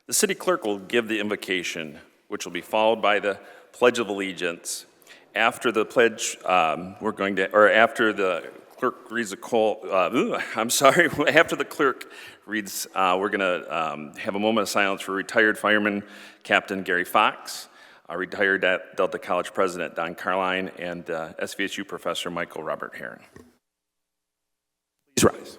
The city clerk will give the invocation, which will be followed by the Pledge of Allegiance. After the pledge, after the clerk reads the call, after the clerk reads, we're going to have a moment of silence for retired fireman Captain Gary Fox, retired Delta College President Don Carline, and SVSU Professor Michael Robert Heron. Please rise.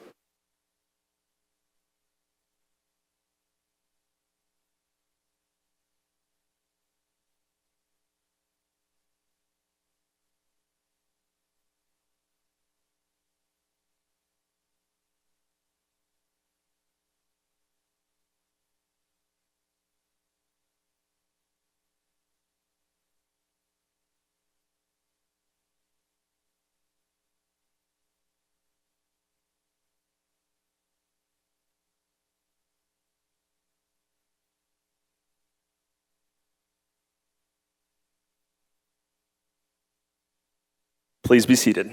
Please be seated.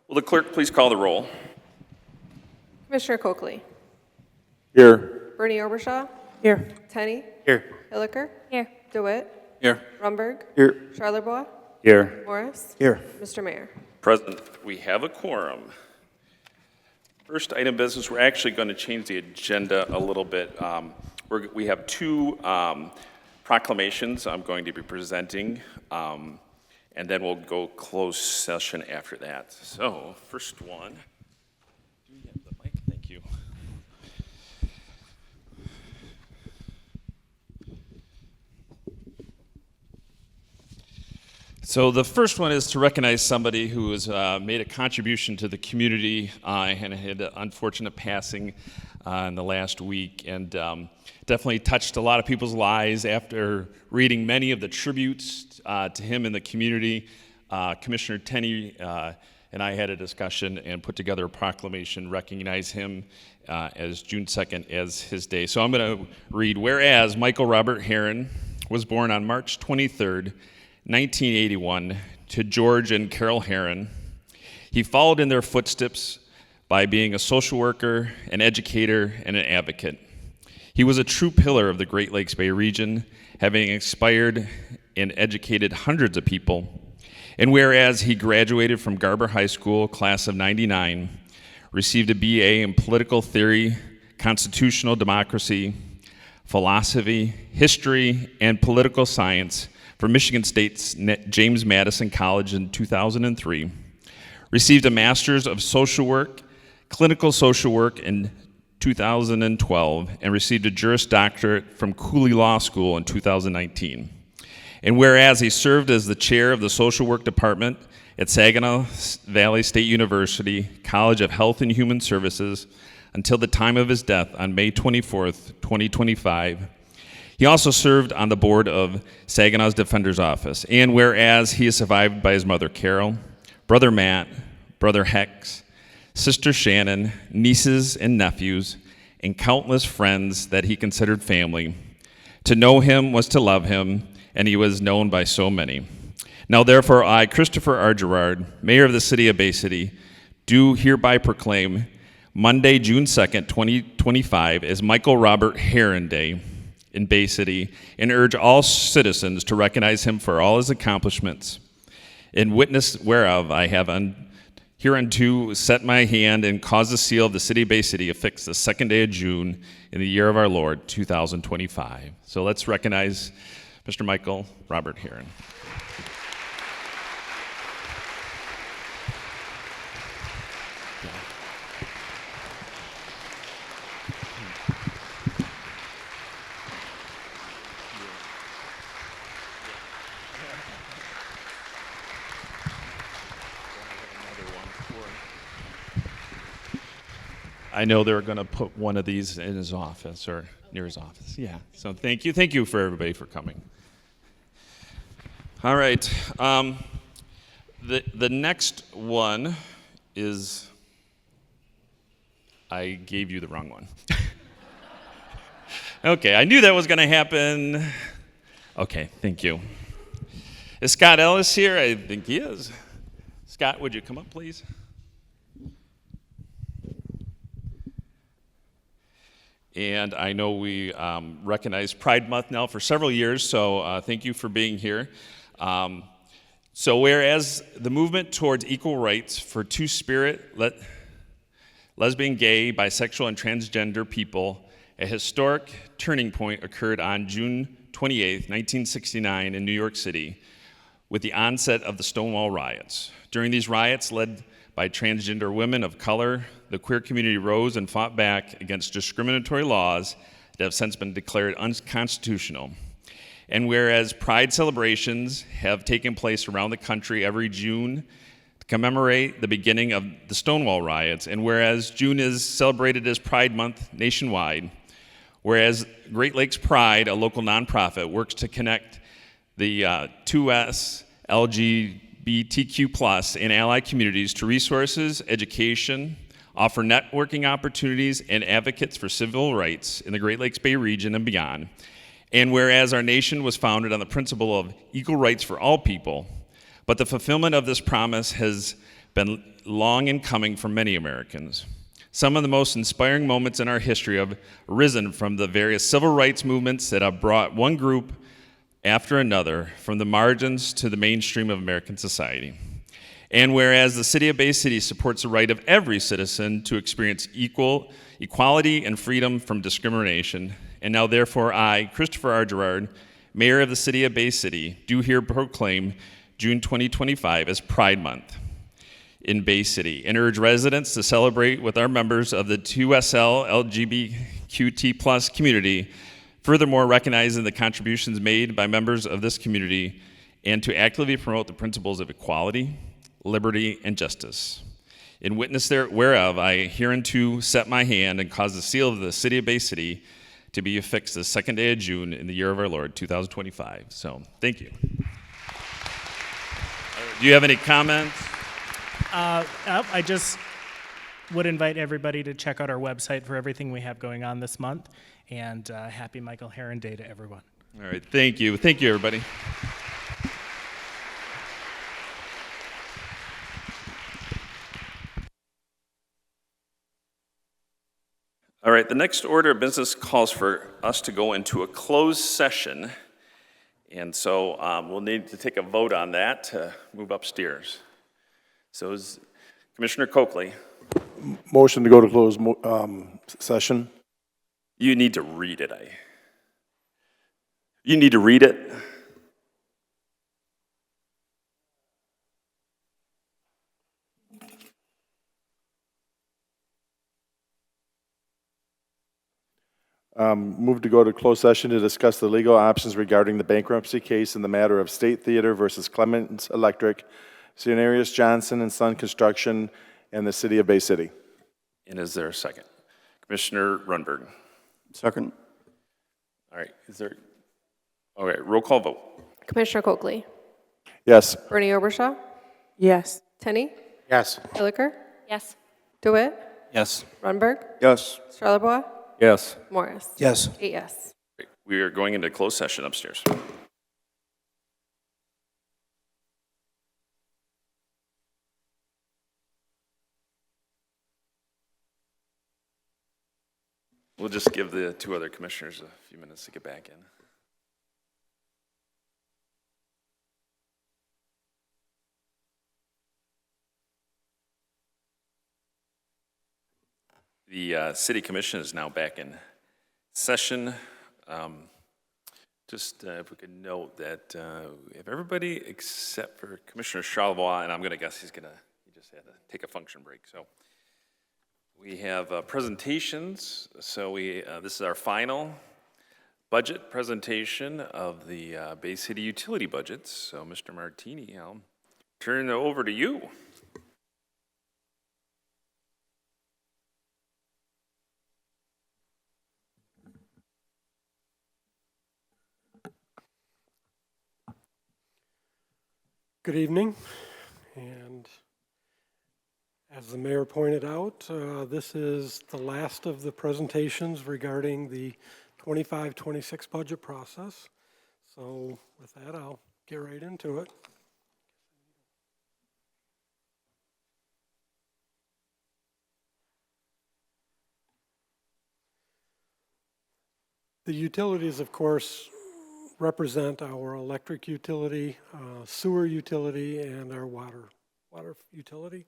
Will the clerk please call the roll? Commissioner Coakley. Here. Bernie Obershaw. Here. Tenney. Here. Hilliker. Here. DeWitt. Here. Rumberg. Here. Charlerbois. Here. Morris. Here. Mr. Mayor. President, we have a quorum. First item of business, we're actually going to change the agenda a little bit. We have two proclamations I'm going to be presenting, and then we'll go closed session after that. So, first one. Do you have the mic? Thank you. So the first one is to recognize somebody who has made a contribution to the community and had an unfortunate passing in the last week, and definitely touched a lot of people's lives after reading many of the tributes to him in the community. Commissioner Tenney and I had a discussion and put together a proclamation recognize him as June 2nd as his day. So I'm going to read, whereas Michael Robert Heron was born on March 23rd, 1981, to George and Carol Heron. He followed in their footsteps by being a social worker, an educator, and an advocate. He was a true pillar of the Great Lakes Bay region, having inspired and educated hundreds of people. And whereas he graduated from Garber High School, class of '99, received a BA in political theory, constitutional democracy, philosophy, history, and political science from Michigan State's James Madison College in 2003, received a Master's of Social Work, Clinical Social Work in 2012, and received a Juris Doctorate from Cooley Law School in 2019. And whereas he served as the chair of the Social Work Department at Saginaw Valley State University College of Health and Human Services until the time of his death on May 24th, 2025, he also served on the board of Saginaw's Defender's Office. And whereas he is survived by his mother Carol, brother Matt, brother Hex, sister Shannon, nieces and nephews, and countless friends that he considered family. To know him was to love him, and he was known by so many. Now therefore I, Christopher R. Gerard, Mayor of the City of Bay City, do hereby proclaim Monday, June 2nd, 2025 as Michael Robert Heron Day in Bay City, and urge all citizens to recognize him for all his accomplishments. In witness whereof I have hereunto set my hand and caused the seal of the City of Bay City affixed the second day of June in the year of our Lord, 2025. So let's recognize Mr. Michael Robert Heron. I know they're going to put one of these in his office or near his office. Yeah. So thank you. Thank you for everybody for coming. All right. The next one is, I gave you the wrong one. Okay, I knew that was going to happen. Okay, thank you. Is Scott Ellis here? I think he is. Scott, would you come up, please? And I know we recognize Pride Month now for several years, so thank you for being here. So whereas the movement towards equal rights for two-spirit, lesbian, gay, bisexual, and transgender people, a historic turning point occurred on June 28, 1969 in New York City with the onset of the Stonewall riots. During these riots, led by transgender women of color, the queer community rose and fought back against discriminatory laws that have since been declared unconstitutional. And whereas Pride celebrations have taken place around the country every June to commemorate the beginning of the Stonewall riots, and whereas June is celebrated as Pride Month nationwide, whereas Great Lakes Pride, a local nonprofit, works to connect the 2S, LGBTQ+, and allied communities to resources, education, offer networking opportunities, and advocates for civil rights in the Great Lakes Bay region and beyond. And whereas our nation was founded on the principle of equal rights for all people, but the fulfillment of this promise has been long in coming for many Americans. Some of the most inspiring moments in our history have arisen from the various civil rights movements that have brought one group after another from the margins to the mainstream of American society. And whereas the City of Bay City supports the right of every citizen to experience equality and freedom from discrimination, and now therefore I, Christopher R. Gerard, Mayor of the City of Bay City, do here proclaim June 2025 as Pride Month in Bay City and urge residents to celebrate with our members of the 2SL LGBTQT+ community, furthermore recognizing the contributions made by members of this community and to actively promote the principles of equality, liberty, and justice. In witness whereof, I hereunto set my hand and cause the seal of the City of Bay City to be affixed the second day of June in the year of our Lord, 2025. So, thank you. Do you have any comments? I just would invite everybody to check out our website for everything we have going on this month. And happy Michael Heron Day to everyone. All right, thank you. Thank you, everybody. All right, the next order of business calls for us to go into a closed session. And so we'll need to take a vote on that to move upstairs. So is Commissioner Coakley. Motion to go to closed session. You need to read it. You need to read it. Move to go to closed session to discuss the legal options regarding the bankruptcy case in the matter of State Theater versus Clements Electric, Cenarius Johnson and Son Construction, and the City of Bay City. And is there a second? Commissioner Runberg. Second. All right, all right, roll call vote. Commissioner Coakley. Yes. Bernie Obershaw. Yes. Tenney. Yes. Hilliker. Yes. DeWitt. Yes. Runberg. Yes. Charlebois. Yes. Morris. Yes. 8 yes. We are going into closed session upstairs. We'll just give the two other commissioners a few minutes to get back in. The City Commission is now back in session. Just if we could note that we have everybody except for Commissioner Charlebois, and I'm going to guess he just had to take a function break. So we have presentations. So this is our final budget presentation of the Bay City utility budgets. So Mr. Martini, I'll turn it over to you. Good evening, and as the mayor pointed out, this is the last of the presentations regarding the 25-26 budget process. So with that, I'll get right into it. The utilities, of course, represent our electric utility, sewer utility, and our water utility.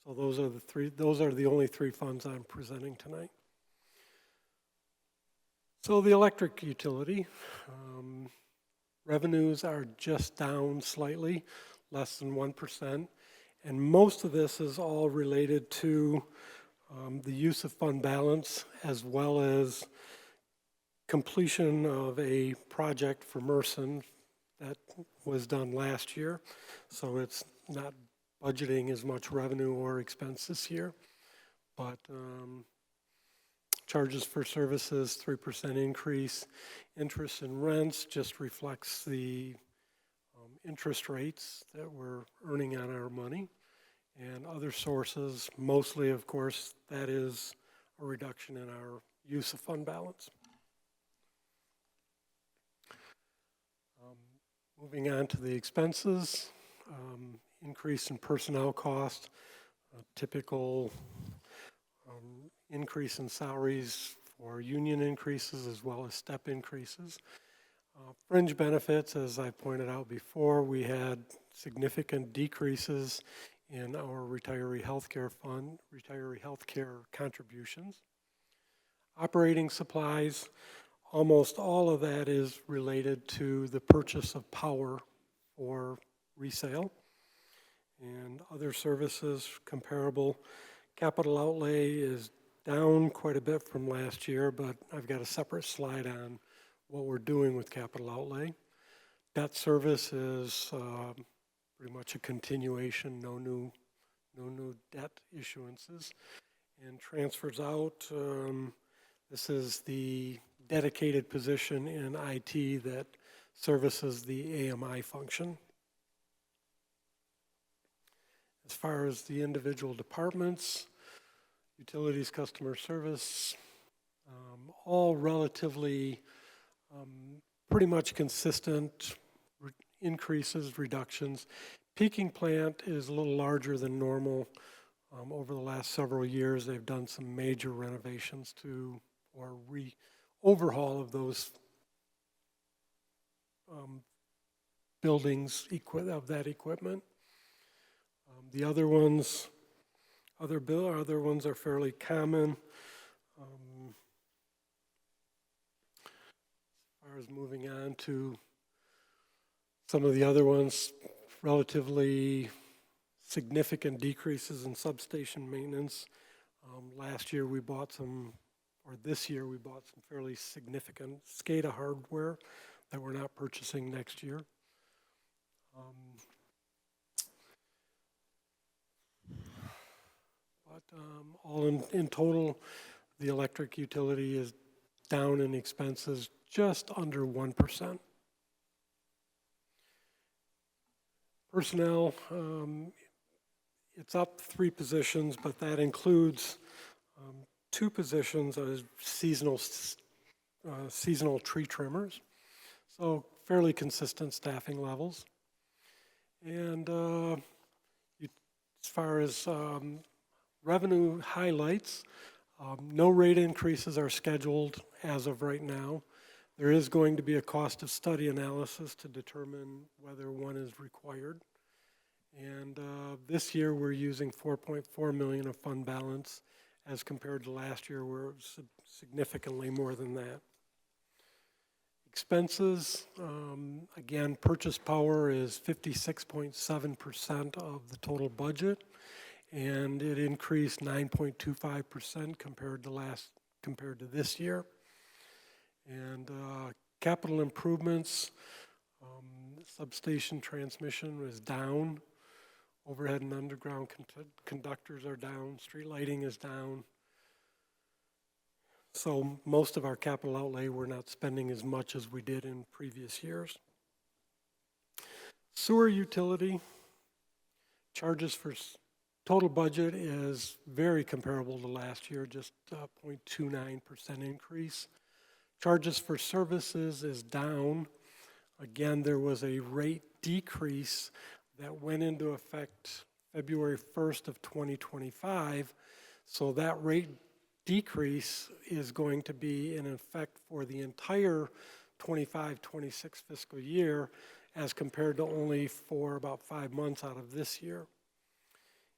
So those are the only three funds I'm presenting tonight. So the electric utility, revenues are just down slightly, less than 1%. And most of this is all related to the use of fund balance, as well as completion of a project for Merson that was done last year. So it's not budgeting as much revenue or expense this year. But charges for services, 3% increase. Interest and rents just reflects the interest rates that we're earning on our money. And other sources, mostly, of course, that is a reduction in our use of fund balance. Moving on to the expenses, increase in personnel cost, typical increase in salaries for union increases as well as step increases. Fringe benefits, as I pointed out before, we had significant decreases in our retiree healthcare fund, retiree healthcare contributions. Operating supplies, almost all of that is related to the purchase of power for resale. And other services comparable. Capital outlay is down quite a bit from last year, but I've got a separate slide on what we're doing with capital outlay. Debt service is pretty much a continuation, no new debt issuances. And transfers out, this is the dedicated position in IT that services the AMI function. As far as the individual departments, utilities, customer service, all relatively pretty much consistent increases, reductions. Peaking plant is a little larger than normal. Over the last several years, they've done some major renovations to or overhaul of those buildings of that equipment. The other ones are fairly common. As far as moving on to some of the other ones, relatively significant decreases in substation maintenance. Last year we bought some, or this year we bought some fairly significant SCADA hardware that we're not purchasing next year. All in total, the electric utility is down in expenses just under 1%. Personnel, it's up 3 positions, but that includes 2 positions as seasonal tree trimmers. So fairly consistent staffing levels. And as far as revenue highlights, no rate increases are scheduled as of right now. There is going to be a cost of study analysis to determine whether one is required. And this year we're using $4.4 million of fund balance as compared to last year where it was significantly more than that. Expenses, again, purchase power is 56.7% of the total budget, and it increased 9.25% compared to this year. And capital improvements, substation transmission is down. Overhead and underground conductors are down. Street lighting is down. So most of our capital outlay, we're not spending as much as we did in previous years. Sewer utility, charges for total budget is very comparable to last year, just 0.29% increase. Charges for services is down. Again, there was a rate decrease that went into effect February 1st of 2025. So that rate decrease is going to be in effect for the entire 25-26 fiscal year as compared to only for about 5 months out of this year.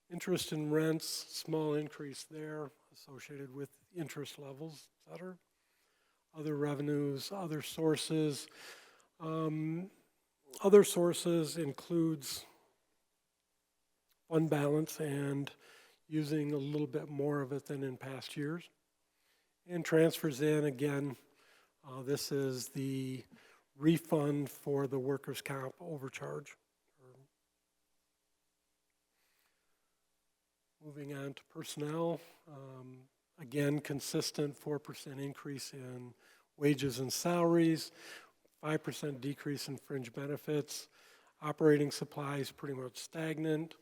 Interest in rents, small increase there associated with interest levels, et cetera. Other revenues, other sources. Other sources includes fund balance and using a little bit more of it than in past years. And transfers in, again, this is the refund for the workers' comp overcharge. Moving on to personnel, again, consistent 4% increase in wages and salaries, 5% decrease in fringe benefits, operating supplies pretty much stagnant,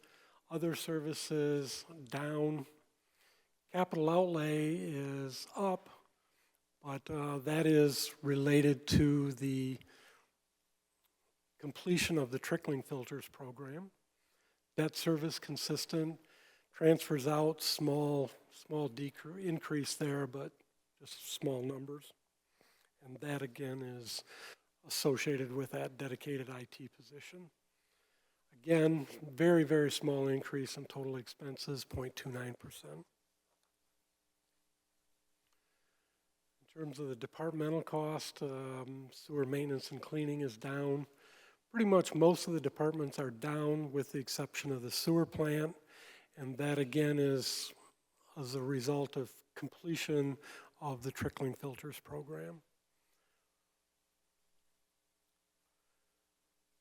other services down, capital outlay is up, but that is related to the completion of the trickling filters program. Debt service consistent, transfers out, small increase there, but just small numbers. And that again is associated with that dedicated IT position. Again, very, very small increase in total expenses, 0.29%. In terms of the departmental cost, sewer maintenance and cleaning is down. Pretty much most of the departments are down with the exception of the sewer plant. And that again is as a result of completion of the trickling filters program.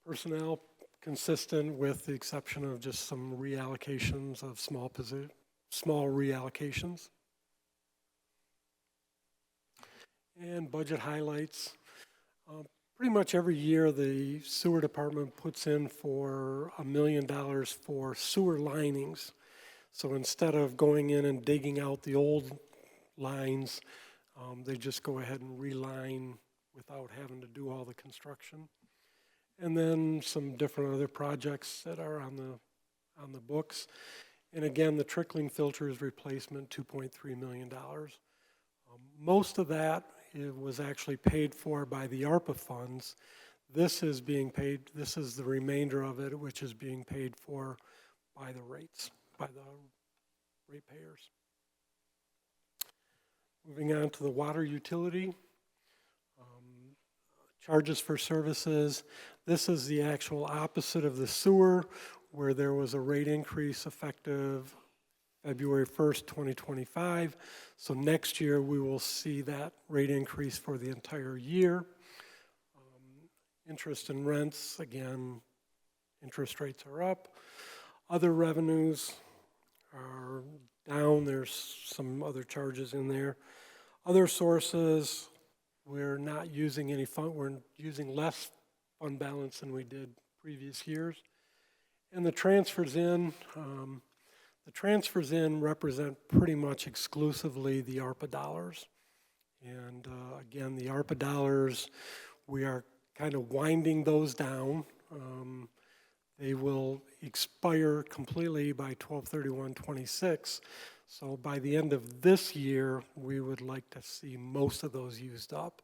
Personnel consistent with the exception of just some reallocations of small reallocations. And budget highlights. Pretty much every year the sewer department puts in for $1 million for sewer linings. So instead of going in and digging out the old lines, they just go ahead and reline without having to do all the construction. And then some different other projects that are on the books. And again, the trickling filters replacement, $2.3 million. Most of that was actually paid for by the ARPA funds. This is being paid, this is the remainder of it, which is being paid for by the rates, by the ratepayers. Moving on to the water utility. Charges for services. This is the actual opposite of the sewer, where there was a rate increase effective February 1st, 2025. So next year we will see that rate increase for the entire year. Interest and rents, again, interest rates are up. Other revenues are down. There's some other charges in there. Other sources, we're not using any fund, we're using less fund balance than we did previous years. And the transfers in represent pretty much exclusively the ARPA dollars. And again, the ARPA dollars, we are kind of winding those down. They will expire completely by 12/31/26. So by the end of this year, we would like to see most of those used up.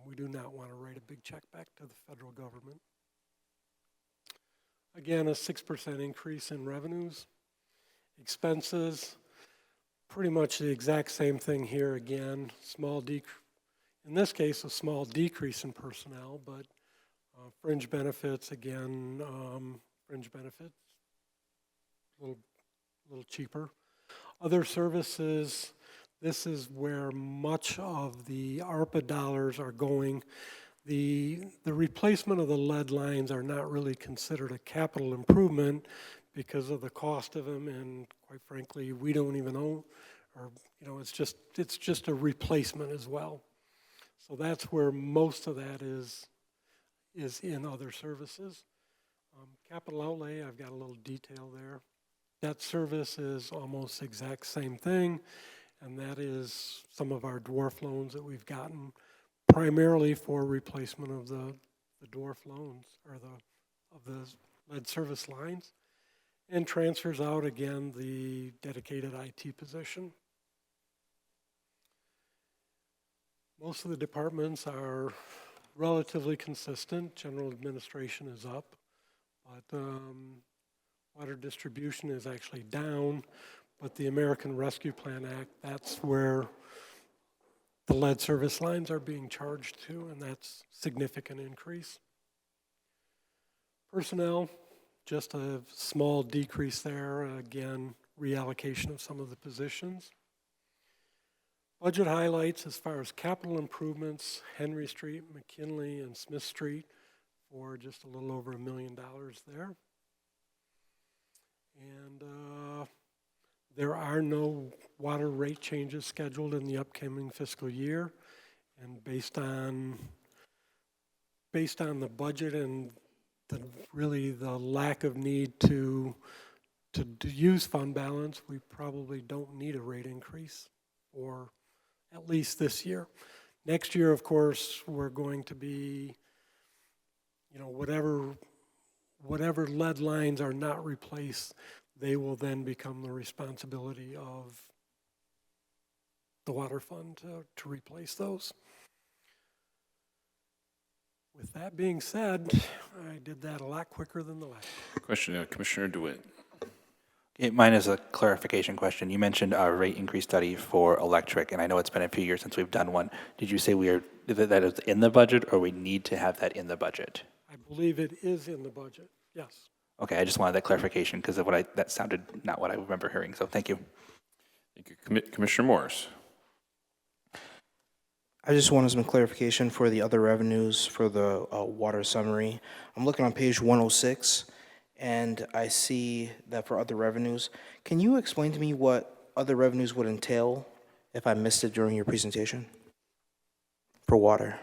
We do not want to write a big check back to the federal government. Again, a 6% increase in revenues. Expenses, pretty much the exact same thing here again. In this case, a small decrease in personnel, but fringe benefits, again, fringe benefits, a little cheaper. Other services, this is where much of the ARPA dollars are going. The replacement of the lead lines are not really considered a capital improvement because of the cost of them, and quite frankly, we don't even own, or it's just a replacement as well. So that's where most of that is in other services. Capital outlay, I've got a little detail there. Debt service is almost the exact same thing, and that is some of our dwarf loans that we've gotten primarily for replacement of the dwarf loans or of the lead service lines. And transfers out again the dedicated IT position. Most of the departments are relatively consistent. General administration is up, but water distribution is actually down. But the American Rescue Plan Act, that's where the lead service lines are being charged to, and that's significant increase. Personnel, just a small decrease there. Again, reallocation of some of the positions. Budget highlights as far as capital improvements, Henry Street, McKinley, and Smith Street for just a little over $1 million there. And there are no water rate changes scheduled in the upcoming fiscal year. And based on the budget and really the lack of need to use fund balance, we probably don't need a rate increase for at least this year. Next year, of course, we're going to be, whatever lead lines are not replaced, they will then become the responsibility of the water fund to replace those. With that being said, I did that a lot quicker than the last. Question, Commissioner DeWitt. Mine is a clarification question. You mentioned a rate increase study for electric, and I know it's been a few years since we've done one. Did you say that is in the budget, or we need to have that in the budget? I believe it is in the budget, yes. Okay, I just wanted that clarification because of that sounded not what I remember hearing. So thank you. Thank you. Commissioner Morris. I just wanted some clarification for the other revenues for the water summary. I'm looking on page 106, and I see that for other revenues. Can you explain to me what other revenues would entail if I missed it during your presentation for water?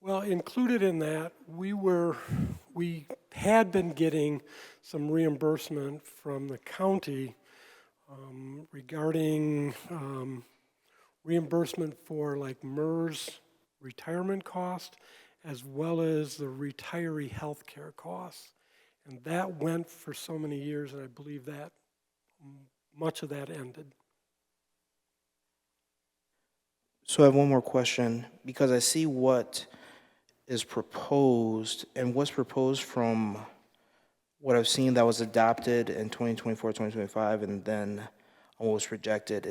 Well, included in that, we had been getting some reimbursement from the county regarding reimbursement for like MERS retirement cost, as well as the retiree health care costs. And that went for so many years, and I believe that much of that ended. So I have one more question, because I see what is proposed, and what's proposed from what I've seen that was adopted in 2024, 2025, and then what was rejected.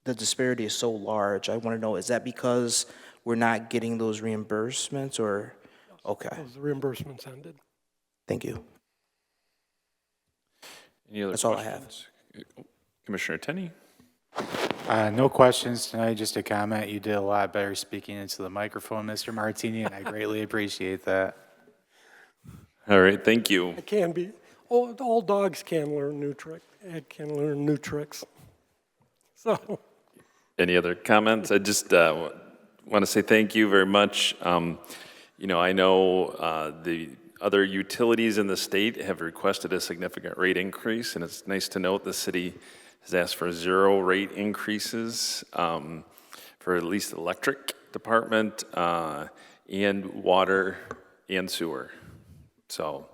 The disparity is so large. I want to know, is that because we're not getting those reimbursements, or? Okay, The reimbursements ended. thank you. Any other That's all I have. questions? Commissioner Tenney. No questions tonight, just a comment. You did a lot better speaking into the microphone, Mr. Martini, and I greatly appreciate that. All right, thank you. It can be. All dogs can learn new tricks. Ed can learn new tricks. So. Any other comments? I just want to say thank you very much. I know the other utilities in the state have requested a significant rate increase, and it's nice to note the city has asked for 0 rate increases for at least the electric department and water and sewer. So,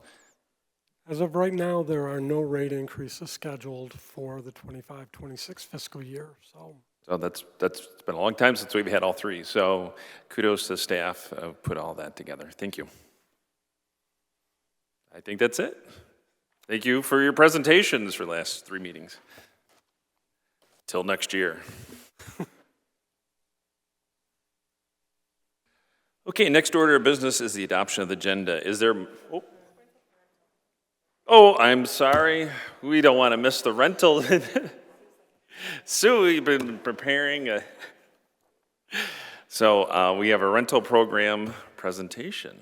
As of right now, there are no rate increases scheduled for the 25-26 fiscal year. So that's been a long time since we've had all 3. So kudos to staff put all that together. Thank you. I think that's it. Thank you for your presentations for the last 3 meetings. Till next year. Okay, next order of business is the adoption of the agenda. Is there? Oh, I'm sorry. We don't want to miss the rental. Sue, we've been preparing. So we have a rental program presentation.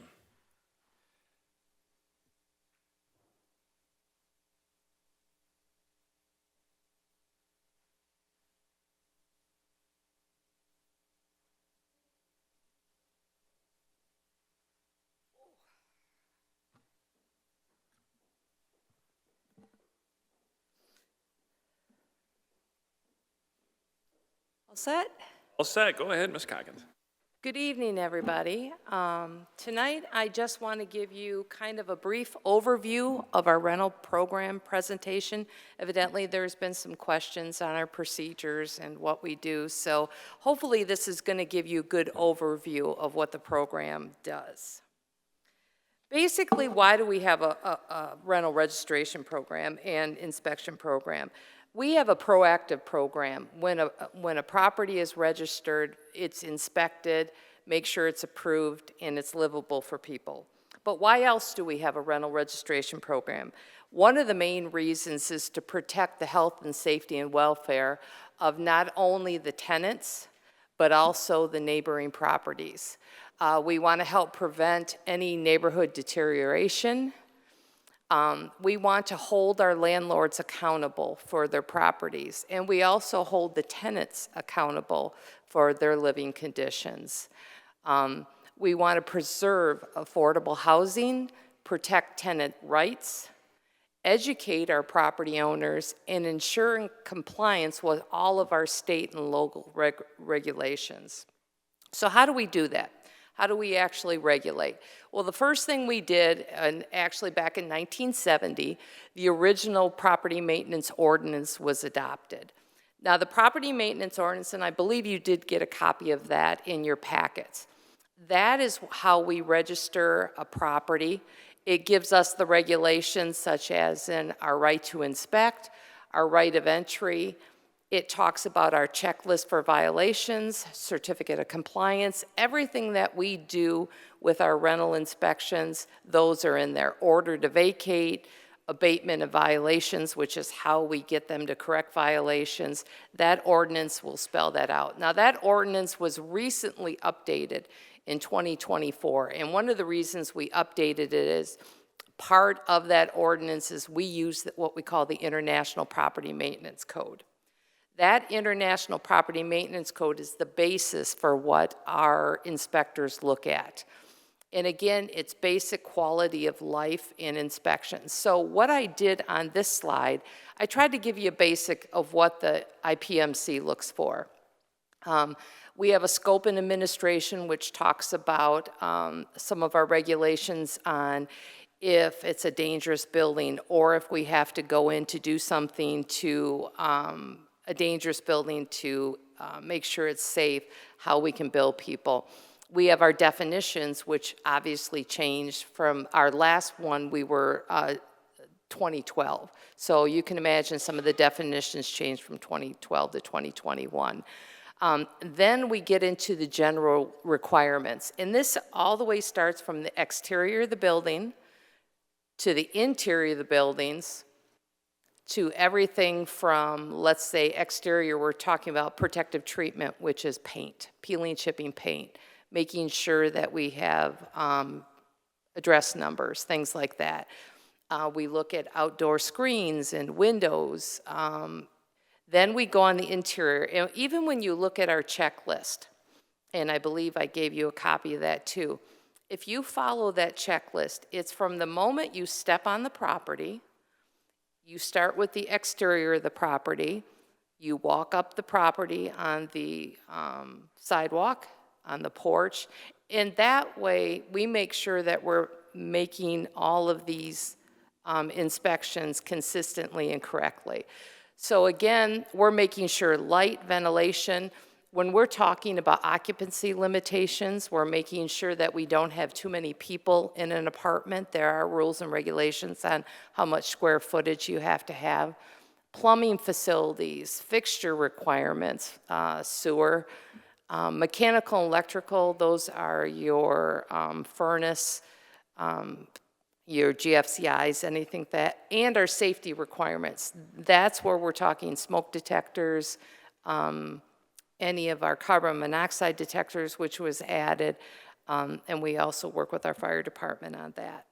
All set? All set. Go ahead, Ms. Coggins. Good evening, everybody. Tonight, I just want to give you kind of a brief overview of our rental program presentation. Evidently, there's been some questions on our procedures and what we do, so hopefully this is going to give you a good overview of what the program does. Basically, why do we have a rental registration program and inspection program? We have a proactive program. When a property is registered, it's inspected, make sure it's approved, and it's livable for people. But why else do we have a rental registration program? One of the main reasons is to protect the health and safety and welfare of not only the tenants, but also the neighboring properties. We want to help prevent any neighborhood deterioration. We want to hold our landlords accountable for their properties, and we also hold the tenants accountable for their living conditions. We want to preserve affordable housing, protect tenant rights, educate our property owners, and ensure compliance with all of our state and local regulations. So how do we do that? How do we actually regulate? Well, the first thing we did, and actually back in 1970, the original property maintenance ordinance was adopted. Now, the property maintenance ordinance, and I believe you did get a copy of that in your packets, that is how we register a property. It gives us the regulations such as in our right to inspect, our right of entry. It talks about our checklist for violations, certificate of compliance, everything that we do with our rental inspections, those are in there. Order to vacate, abatement of violations, which is how we get them to correct violations. That ordinance will spell that out. Now, that ordinance was recently updated in 2024, and one of the reasons we updated it is part of that ordinance is we use what we call the International Property Maintenance Code. That International Property Maintenance Code is the basis for what our inspectors look at. And again, it's basic quality of life in inspections. So what I did on this slide, I tried to give you a basic of what the IPMC looks for. We have a scope and administration which talks about some of our regulations on if it's a dangerous building or if we have to go in to do something to a dangerous building to make sure it's safe, how we can bill people. We have our definitions, which obviously changed from our last one, we were 2012. So you can imagine some of the definitions changed from 2012 to 2021. Then we get into the general requirements. And this all the way starts from the exterior of the building to the interior of the buildings, to everything from, let's say, exterior, we're talking about protective treatment, which is paint, peeling, chipping paint, making sure that we have address numbers, things like that. We look at outdoor screens and windows. Then we go on the interior. And even when you look at our checklist, and I believe I gave you a copy of that too, if you follow that checklist, it's from the moment you step on the property. You start with the exterior of the property, you walk up the property on the sidewalk, on the porch, and that way we make sure that we're making all of these inspections consistently and correctly. So again, we're making sure light, ventilation. When we're talking about occupancy limitations, we're making sure that we don't have too many people in an apartment. There are rules and regulations on how much square footage you have to have. Plumbing facilities, fixture requirements, sewer, mechanical and electrical, those are your furnace, your GFCIs, anything that, and our safety requirements. That's where we're talking smoke detectors, any of our carbon monoxide detectors, which was added, and we also work with our fire department on that.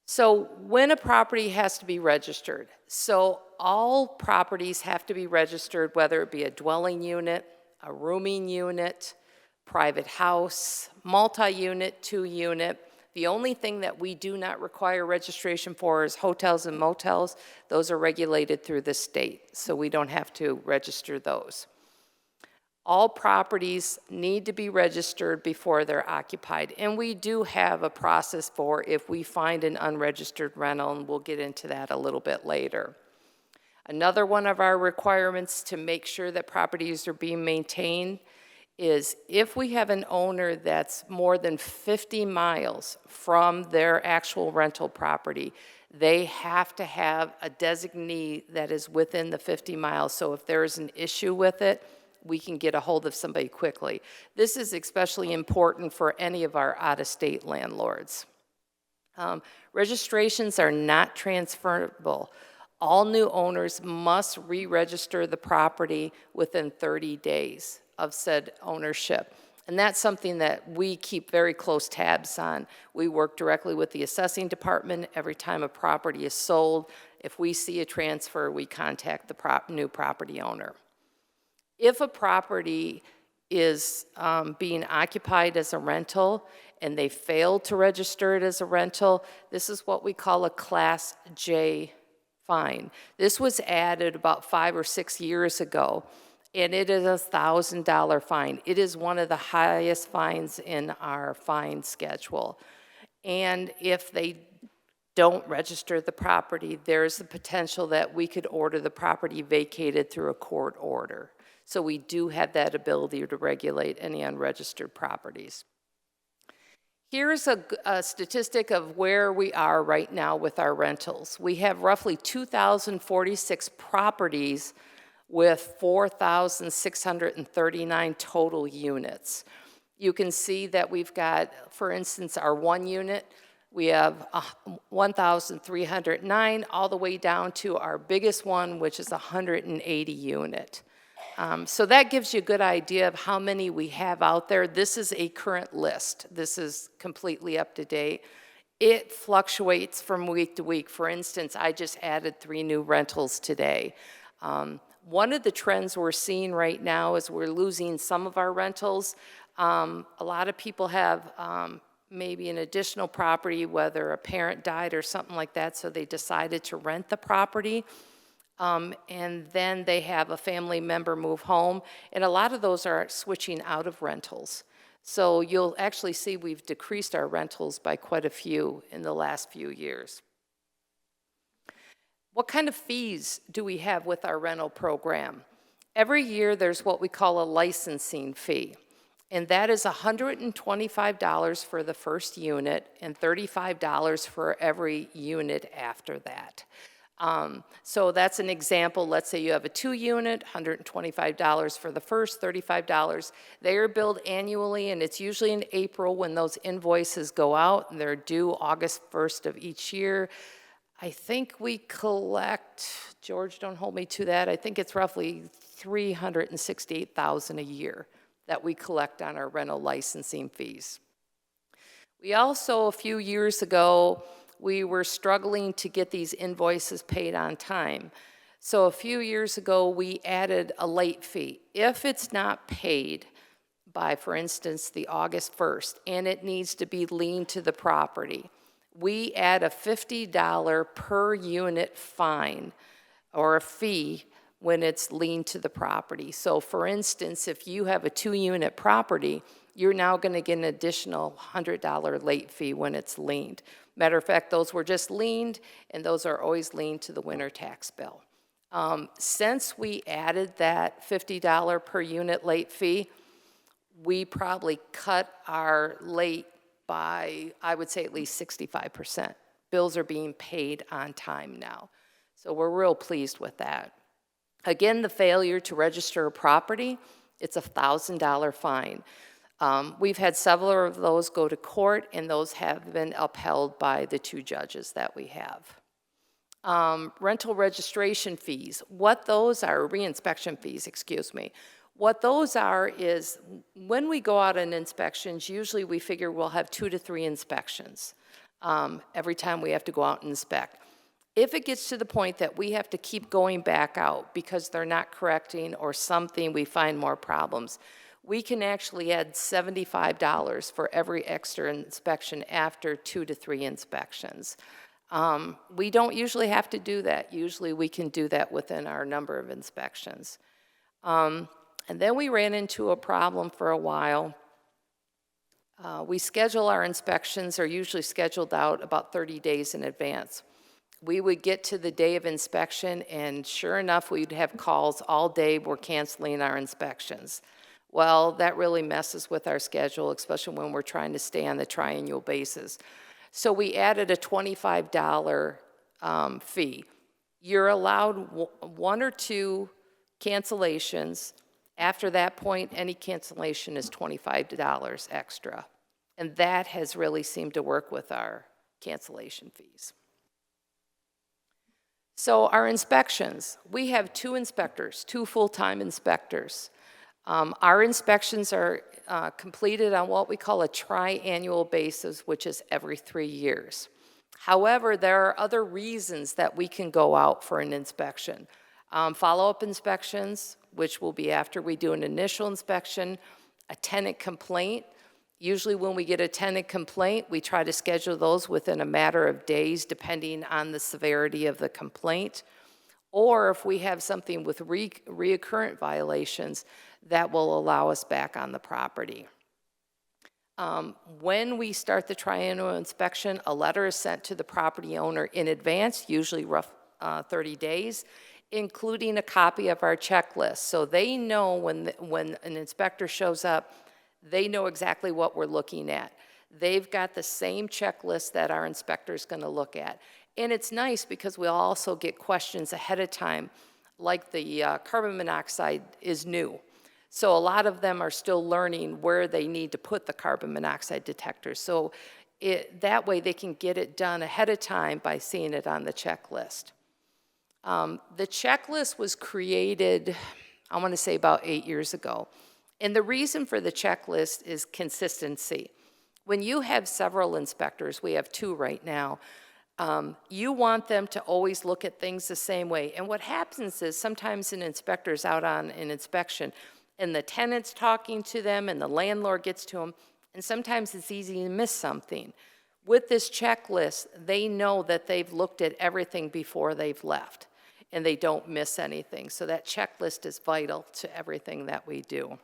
So when a property has to be registered, so all properties have to be registered, whether it be a dwelling unit, a rooming unit, private house, multi-unit, 2-unit. The only thing that we do not require registration for is hotels and motels. Those are regulated through the state, so we don't have to register those. All properties need to be registered before they're occupied. And we do have a process for if we find an unregistered rental, and we'll get into that a little bit later. Another one of our requirements to make sure that properties are being maintained is if we have an owner that's more than 50 miles from their actual rental property, they have to have a designee that is within the 50 miles. So if there is an issue with it, we can get a hold of somebody quickly. This is especially important for any of our out-of-state landlords. Registrations are not transferable. All new owners must re-register the property within 30 days of said ownership. And that's something that we keep very close tabs on. We work directly with the assessing department every time a property is sold. If we see a transfer, we contact the new property owner. If a property is being occupied as a rental and they fail to register it as a rental, this is what we call a Class J fine. This was added about 5 or 6 years ago, and it is a $1,000 fine. It is one of the highest fines in our fine schedule. And if they don't register the property, there's the potential that we could order the property vacated through a court order. So we do have that ability to regulate any unregistered properties. Here's a statistic of where we are right now with our rentals. We have roughly 2,046 properties with 4,639 total units. You can see that we've got, for instance, our one unit, we have 1,309 all the way down to our biggest one, which is 180 unit. So that gives you a good idea of how many we have out there. This is a current list. This is completely up to date. It fluctuates from week to week. For instance, I just added 3 new rentals today. One of the trends we're seeing right now is we're losing some of our rentals. A lot of people have maybe an additional property, whether a parent died or something like that, so they decided to rent the property. And then they have a family member move home, and a lot of those are switching out of rentals. So you'll actually see we've decreased our rentals by quite a few in the last few years. What kind of fees do we have with our rental program? Every year there's what we call a licensing fee, and that is $125 for the first unit and $35 for every unit after that. So that's an example. Let's say you have a 2-unit, $125 for the first, $35. They are billed annually, and it's usually in April when those invoices go out, and they're due August 1st of each year. I think we collect, George, don't hold me to that, I think it's roughly $368,000 a year that we collect on our rental licensing fees. We also, a few years ago, we were struggling to get these invoices paid on time. So a few years ago, we added a late fee. If it's not paid by, for instance, the August 1st, and it needs to be liened to the property, we add a $50 per unit fine or a fee when it's liened to the property. So for instance, if you have a 2-unit property, you're now going to get an additional $100 late fee when it's liened. Matter of fact, those were just liened, and those are always liened to the winter tax bill. Since we added that $50 per unit late fee, we probably cut our late by, I would say, at least 65%. Bills are being paid on time now. So we're real pleased with that. Again, the failure to register a property, it's a $1,000 fine. We've had several of those go to court, and those have been upheld by the 2 judges that we have. Rental registration fees, what those are, reinspection fees, excuse me. What those are is when we go out on inspections, usually we figure we'll have 2 to 3 inspections every time we have to go out and inspect. If it gets to the point that we have to keep going back out because they're not correcting or something, we find more problems, we can actually add $75 for every extra inspection after 2 to 3 inspections. We don't usually have to do that. Usually we can do that within our number of inspections. And then we ran into a problem for a while. We schedule our inspections, are usually scheduled out about 30 days in advance. We would get to the day of inspection, and sure enough, we'd have calls all day, we're canceling our inspections. Well, that really messes with our schedule, especially when we're trying to stay on the triennial basis. So we added a $25 fee. You're allowed one or two cancellations. After that point, any cancellation is $25 extra. And that has really seemed to work with our cancellation fees. So our inspections, we have 2 inspectors, 2 full-time inspectors. Our inspections are completed on what we call a triannual basis, which is every 3 years. However, there are other reasons that we can go out for an inspection. Follow-up inspections, which will be after we do an initial inspection, a tenant complaint. Usually when we get a tenant complaint, we try to schedule those within a matter of days, depending on the severity of the complaint. Or if we have something with reoccurrent violations, that will allow us back on the property. When we start the triennial inspection, a letter is sent to the property owner in advance, usually 30 days, including a copy of our checklist. So they know when an inspector shows up, they know exactly what we're looking at. They've got the same checklist that our inspector is going to look at. And it's nice because we'll also get questions ahead of time, like the carbon monoxide is new. So a lot of them are still learning where they need to put the carbon monoxide detectors. So that way they can get it done ahead of time by seeing it on the checklist. The checklist was created, I want to say about 8 years ago. And the reason for the checklist is consistency. When you have several inspectors, we have 2 right now, you want them to always look at things the same way. And what happens is sometimes an inspector's out on an inspection and the tenant's talking to them and the landlord gets to them, and sometimes it's easy to miss something. With this checklist, they know that they've looked at everything before they've left and they don't miss anything. So that checklist is vital to everything that we do.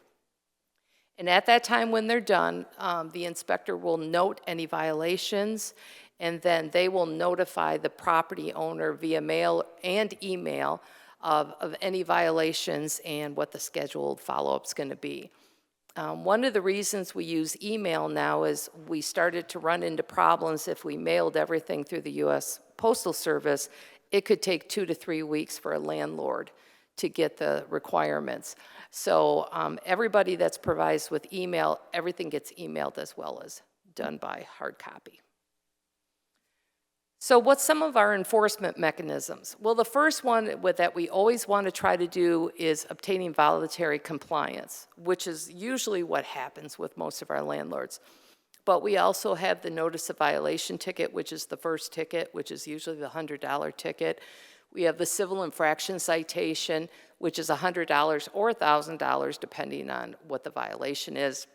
And at that time when they're done, the inspector will note any violations, and then they will notify the property owner via mail and email of any violations and what the scheduled follow-up is going to be. One of the reasons we use email now is we started to run into problems if we mailed everything through the U.S. Postal Service. It could take 2 to 3 weeks for a landlord to get the requirements. So everybody that's provided with email, everything gets emailed as well as done by hard copy. So what's some of our enforcement mechanisms? Well, the first one that we always want to try to do is obtaining voluntary compliance, which is usually what happens with most of our landlords. But we also have the notice of violation ticket, which is the first ticket, which is usually the $100 ticket. We have the civil infraction citation, which is $100 or $1,000, depending on what the violation is.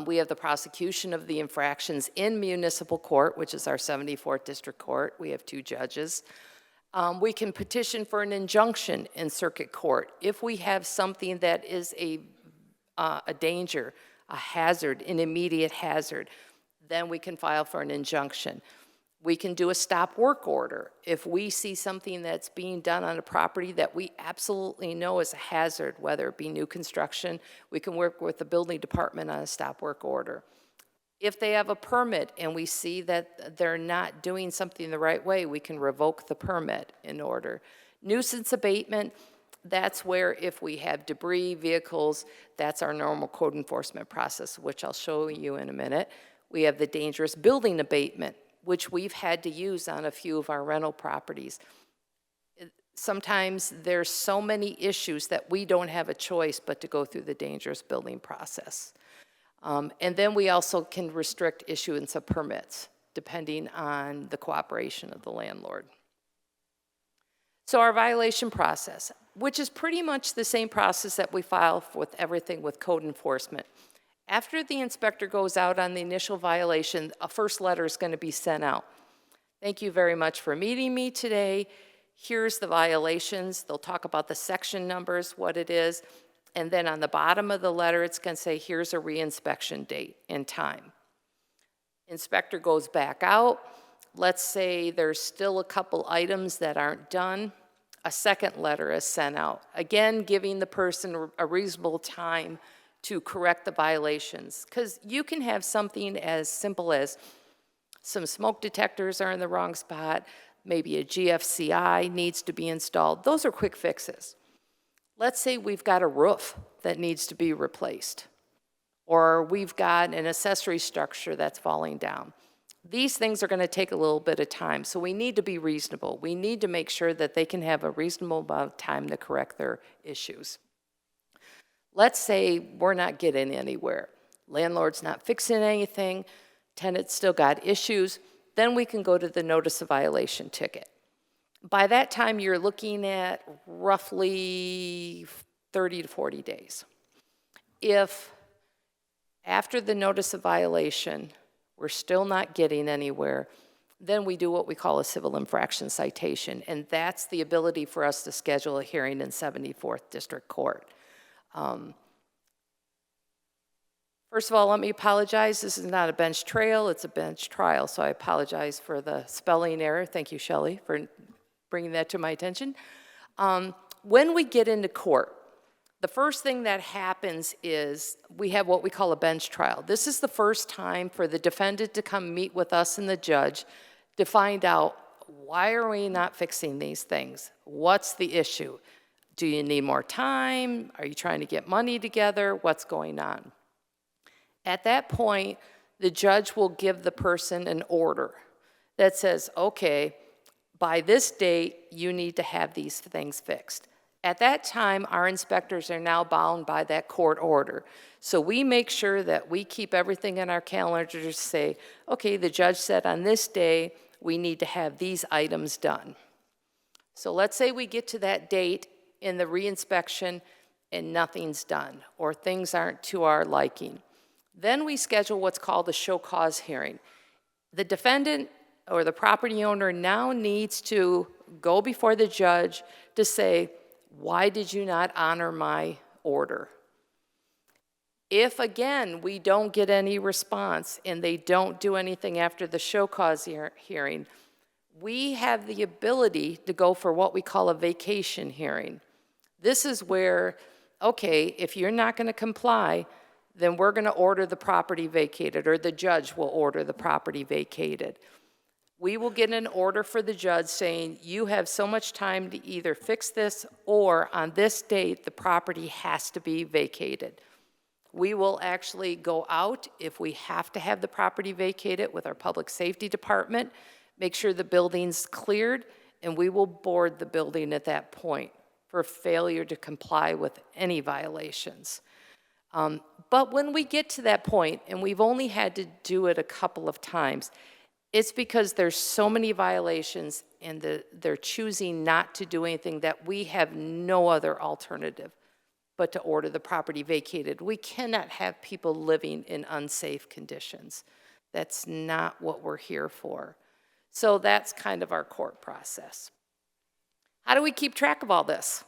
We have the prosecution of the infractions in municipal court, which is our 74th District Court. We have 2 judges. We can petition for an injunction in circuit court. If we have something that is a danger, a hazard, an immediate hazard, then we can file for an injunction. We can do a stop work order. If we see something that's being done on a property that we absolutely know is a hazard, whether it be new construction, we can work with the building department on a stop work order. If they have a permit and we see that they're not doing something the right way, we can revoke the permit in order. Nuisance abatement, that's where if we have debris, vehicles, that's our normal code enforcement process, which I'll show you in a minute. We have the dangerous building abatement, which we've had to use on a few of our rental properties. Sometimes there's so many issues that we don't have a choice but to go through the dangerous building process. And then we also can restrict issuance of permits, depending on the cooperation of the landlord. So our violation process, which is pretty much the same process that we file with everything with code enforcement. After the inspector goes out on the initial violation, a first letter is going to be sent out. Thank you very much for meeting me today. Here's the violations. They'll talk about the section numbers, what it is. And then on the bottom of the letter, it's going to say, here's a reinspection date and time. Inspector goes back out. Let's say there's still a couple items that aren't done. A second letter is sent out, again, giving the person a reasonable time to correct the violations. Because you can have something as simple as some smoke detectors are in the wrong spot, maybe a GFCI needs to be installed. Those are quick fixes. Let's say we've got a roof that needs to be replaced, or we've got an accessory structure that's falling down. These things are going to take a little bit of time, so we need to be reasonable. We need to make sure that they can have a reasonable amount of time to correct their issues. Let's say we're not getting anywhere. Landlord's not fixing anything, tenant's still got issues, then we can go to the notice of violation ticket. By that time, you're looking at roughly 30 to 40 days. If after the notice of violation, we're still not getting anywhere, then we do what we call a civil infraction citation, and that's the ability for us to schedule a hearing in 74th District Court. First of all, let me apologize. This is not a bench trial, it's a bench trial, so I apologize for the spelling error. Thank you, Shelley, for bringing that to my attention. When we get into court, the first thing that happens is we have what we call a bench trial. This is the first time for the defendant to come meet with us and the judge to find out, why are we not fixing these things? What's the issue? Do you need more time? Are you trying to get money together? What's going on? At that point, the judge will give the person an order that says, okay, by this date, you need to have these things fixed. At that time, our inspectors are now bound by that court order. So we make sure that we keep everything in our calendar to say, okay, the judge said on this day, we need to have these items done. So let's say we get to that date in the reinspection and nothing's done, or things aren't to our liking. Then we schedule what's called a show cause hearing. The defendant or the property owner now needs to go before the judge to say, why did you not honor my order? If, again, we don't get any response and they don't do anything after the show cause hearing, we have the ability to go for what we call a vacation hearing. This is where, okay, if you're not going to comply, then we're going to order the property vacated, or the judge will order the property vacated. We will get an order for the judge saying, you have so much time to either fix this, or on this date, the property has to be vacated. We will actually go out if we have to have the property vacated with our public safety department, make sure the building's cleared, and we will board the building at that point for failure to comply with any violations. But when we get to that point, and we've only had to do it a couple of times, it's because there's so many violations and they're choosing not to do anything that we have no other alternative but to order the property vacated. We cannot have people living in unsafe conditions. That's not what we're here for. So that's kind of our court process. How do we keep track of all this?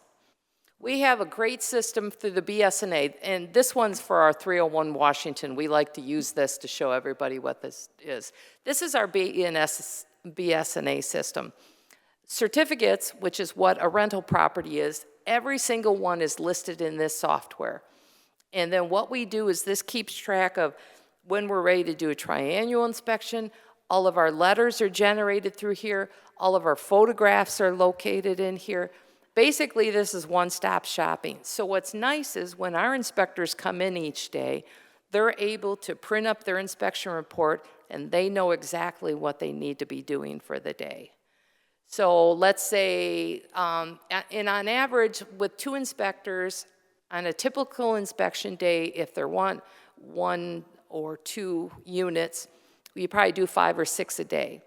We have a great system through the BSNA, and this one's for our 301 Washington. We like to use this to show everybody what this is. This is our BSNA system. Certificates, which is what a rental property is, every single one is listed in this software. And then what we do is this keeps track of when we're ready to do a triannual inspection. All of our letters are generated through here. All of our photographs are located in here. Basically, this is one-stop shopping. So what's nice is when our inspectors come in each day, they're able to print up their inspection report and they know exactly what they need to be doing for the day. So let's say, and on average, with 2 inspectors, on a typical inspection day, if they're one or 2 units, we probably do 5 or 6 a day.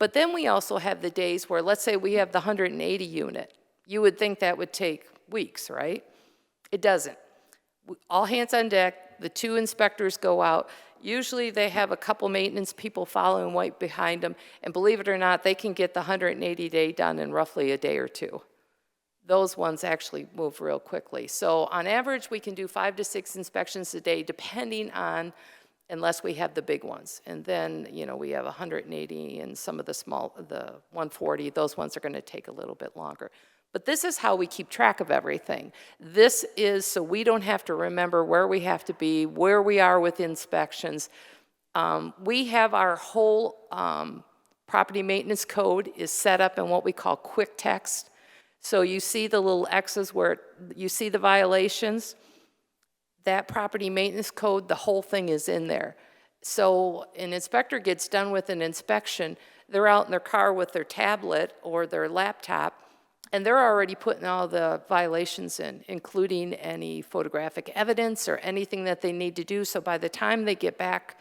But then we also have the days where, let's say we have the 180 unit. You would think that would take weeks, right? It doesn't. All hands on deck, the 2 inspectors go out. Usually they have a couple maintenance people following right behind them, and believe it or not, they can get the 180-day done in roughly a day or 2. those ones actually move real quickly. So on average, we can do 5 to 6 inspections a day, depending on, unless we have the big ones. And then, you know, we have 180 and some of the 140, those ones are gonna take a little bit longer. But this is how we keep track of everything. This is so we don't have to remember where we have to be, where we are with inspections. We have our whole property maintenance code is set up in what we call quick text. So you see the little X's where you see the violations. That property maintenance code, the whole thing is in there. So an inspector gets done with an inspection, they're out in their car with their tablet or their laptop, and they're already putting all the violations in, including any photographic evidence or anything that they need to do. So by the time they get back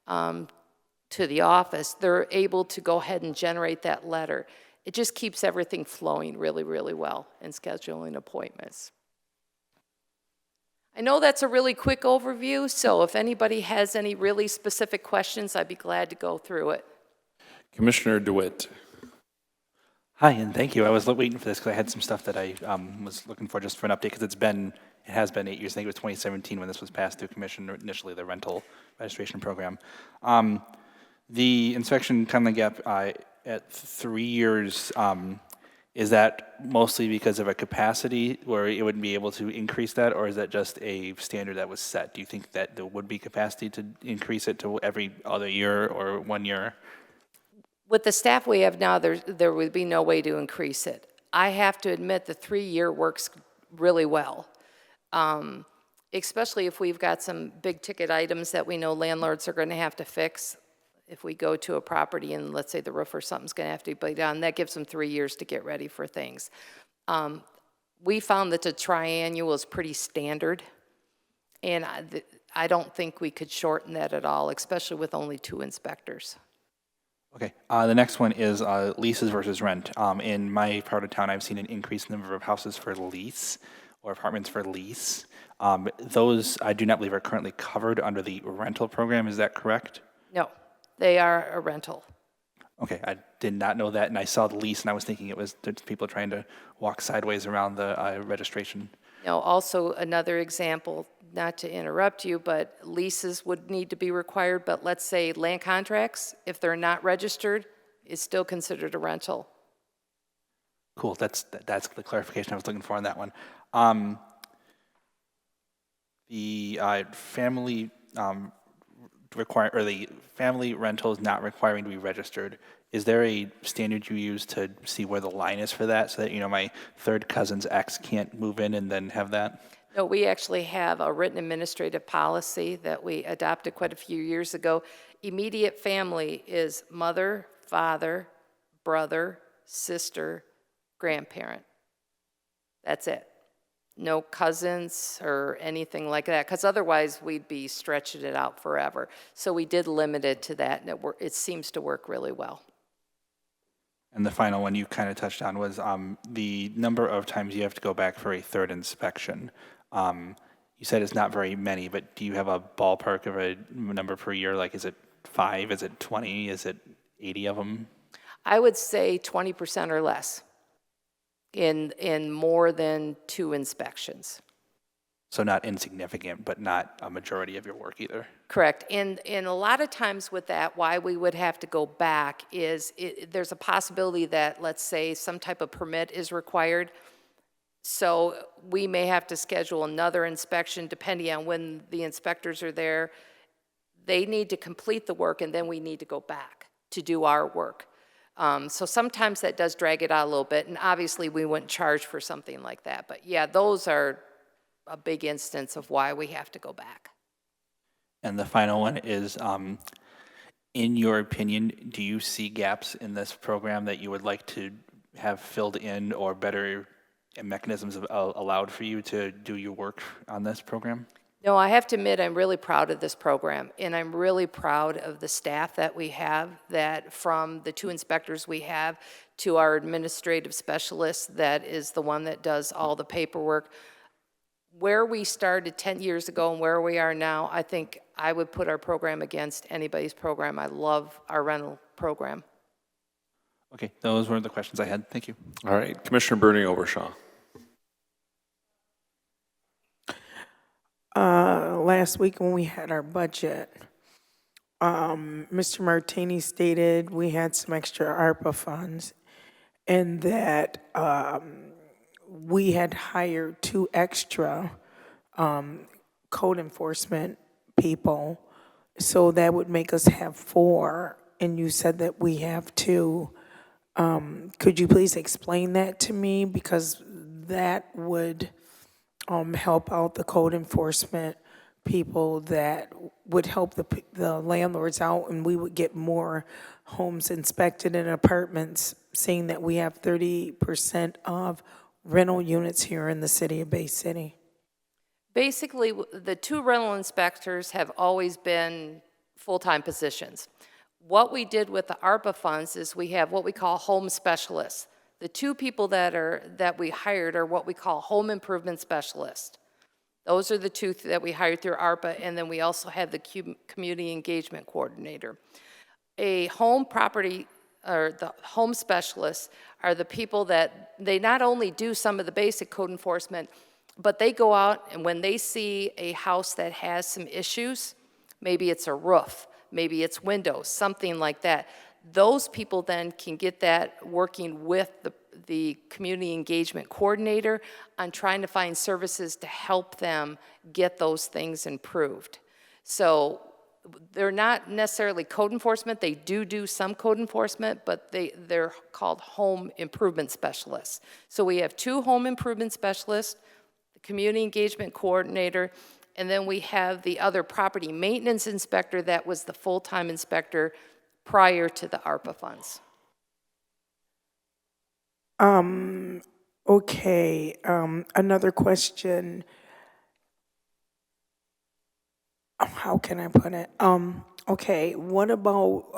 to the office, they're able to go ahead and generate that letter. It just keeps everything flowing really, really well in scheduling appointments. I know that's a really quick overview, so if anybody has any really specific questions, I'd be glad to go through it. Commissioner DeWitt. Hi, and thank you. I was waiting for this because I had some stuff that I was looking for just for an update because it has been 8 years. I think it was 2017 when this was passed through commission, initially the rental registration program. The inspection timeline gap at 3 years, is that mostly because of a capacity where it wouldn't be able to increase that, or is that just a standard that was set? Do you think that there would be capacity to increase it to every other year or 1 year? With the staff we have now, there would be no way to increase it. I have to admit the 3-year works really well, especially if we've got some big ticket items that we know landlords are going to have to fix. If we go to a property and let's say the roof or something's going to have to be done, that gives them 3 years to get ready for things. We found that the triannual is pretty standard, and I don't think we could shorten that at all, especially with only 2 inspectors. Okay, the next one is leases versus rent. In my part of town, I've seen an increased number of houses for lease or apartments for lease. Those I do not believe are currently covered under the rental program. Is that correct? No, they are a rental. Okay, I did not know that, and I saw the lease, and I was thinking it was people trying to walk sideways around the registration. No, also another example, not to interrupt you, but leases would need to be required, but let's say land contracts, if they're not registered, is still considered a rental. Cool, that's the clarification I was looking for on that one. The family the family rental is not requiring to be registered. Is there a standard you use to see where the line is for that, so that, you know, my third cousin's ex can't move in and then have that? No, we actually have a written administrative policy that we adopted quite a few years ago. Immediate family is mother, father, brother, sister, grandparent. That's it. No cousins or anything like that, because otherwise we'd be stretching it out forever. So we did limit it to that, and it seems to work really well. And the final one you kind of touched on was the number of times you have to go back for a third inspection. You said it's not very many, but do you have a ballpark of a number per year? Like, is it 5? Is it 20? Is it 80 of them? I would say 20% or less in more than 2 inspections. So not insignificant, but not a majority of your work either. Correct. And a lot of times with that, why we would have to go back is there's a possibility that, let's say, some type of permit is required. So we may have to schedule another inspection depending on when the inspectors are there. They need to complete the work, and then we need to go back to do our work. So sometimes that does drag it out a little bit, and obviously we wouldn't charge for something like that. But yeah, those are a big instance of why we have to go back. And the final one is, in your opinion, do you see gaps in this program that you would like to have filled in, or better mechanisms allowed for you to do your work on this program? No, I have to admit I'm really proud of this program, and I'm really proud of the staff that we have, that from the 2 inspectors we have to our administrative specialist that is the one that does all the paperwork. Where we started 10 years ago and where we are now, I think I would put our program against anybody's program. I love our rental program. Okay, those were the questions I had. Thank you. All right, Commissioner Bernie Overshaw. last week when we had our budget, Mr. Martini stated we had some extra ARPA funds and that we had hired 2 extra code enforcement people, so that would make us have 4, and you said that we have 2. Could you please explain that to me? Because that would help out the code enforcement people, that would help the landlords out, and we would get more homes inspected in apartments, seeing that we have 30% of rental units here in the city of Bay City. Basically, the 2 rental inspectors have always been full-time positions. What we did with the ARPA funds is we have what we call home specialists. The 2 people that we hired are what we call home improvement specialists. Those are the 2 that we hired through ARPA, and then we also have the community engagement coordinator. A home property, or the home specialists, are the people that they not only do some of the basic code enforcement, but they go out and when they see a house that has some issues, maybe it's a roof, maybe it's windows, something like that, those people then can get that working with the community engagement coordinator on trying to find services to help them get those things improved. So they're not necessarily code enforcement. They do some code enforcement, but they're called home improvement specialists. So we have 2 home improvement specialists, the community engagement coordinator, and then we have the other property maintenance inspector that was the full-time inspector prior to the ARPA funds. Okay, another question. How can I put it? Okay, what about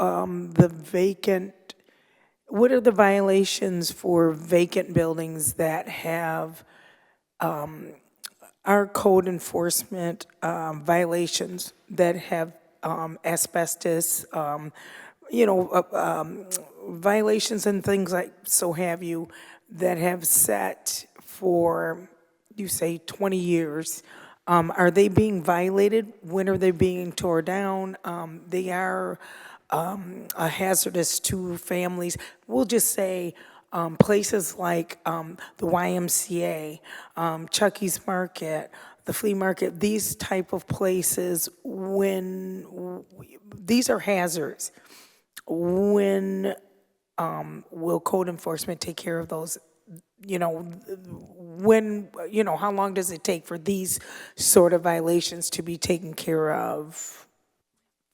what are the violations for vacant buildings that have our code enforcement violations that have asbestos, violations and things like so have you that have set for, you say, 20 years? Are they being violated? When are they being torn down? They are hazardous to families. We'll just say places like the YMCA, Chucky's Market, the flea market, these type of places, these are hazards. When will code enforcement take care of those? How long does it take for these sort of violations to be taken care of?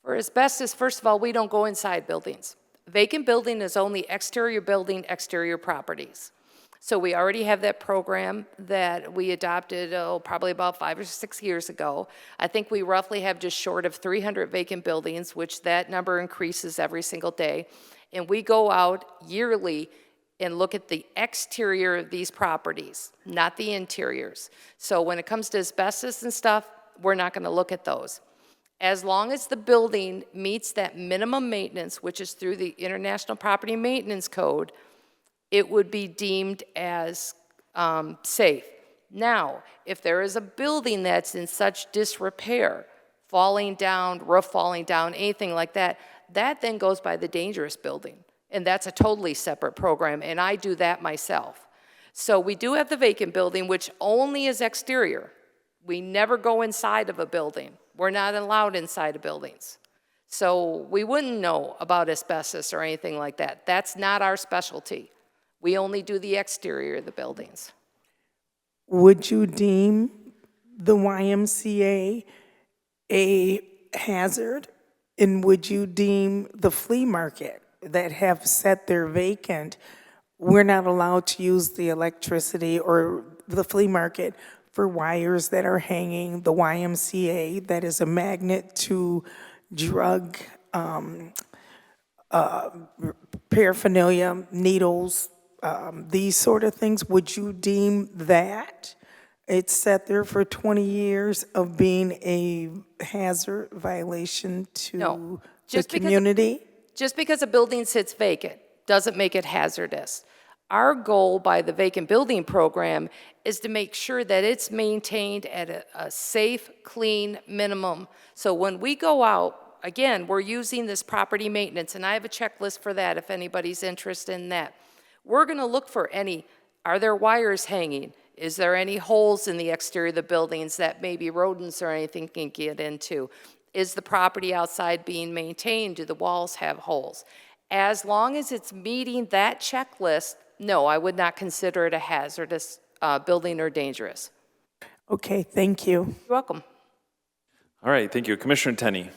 For asbestos, first of all, we don't go inside buildings. Vacant building is only exterior building, exterior properties. So we already have that program that we adopted, probably about 5 or 6 years ago. I think we roughly have just short of 300 vacant buildings, which that number increases every single day. And we go out yearly and look at the exterior of these properties, not the interiors. So when it comes to asbestos and stuff, we're not going to look at those. As long as the building meets that minimum maintenance, which is through the International Property Maintenance Code, it would be deemed as safe. Now, if there is a building that's in such disrepair, falling down, roof falling down, anything like that, that then goes by the dangerous building. And that's a totally separate program, and I do that myself. So we do have the vacant building, which only is exterior. We never go inside of a building. We're not allowed inside of buildings. So we wouldn't know about asbestos or anything like that. That's not our specialty. We only do the exterior of the buildings. Would you deem the YMCA a hazard? And would you deem the flea market that have set their vacant, we're not allowed to use the electricity, or the flea market for wires that are hanging, the YMCA that is a magnet to drug paraphernalia, needles, these sort of things? Would you deem that it's sat there for 20 years of being a hazard violation to the community? Just because a building sits vacant doesn't make it hazardous. Our goal by the vacant building program is to make sure that it's maintained at a safe, clean minimum. So when we go out, again, we're using this property maintenance, and I have a checklist for that if anybody's interested in that. We're going to look for are there wires hanging? Is there any holes in the exterior of the buildings that maybe rodents or anything can get into? Is the property outside being maintained? Do the walls have holes? As long as it's meeting that checklist, no, I would not consider it a hazardous building or dangerous. Okay, thank you. You're welcome. All right, thank you. Commissioner Tenney.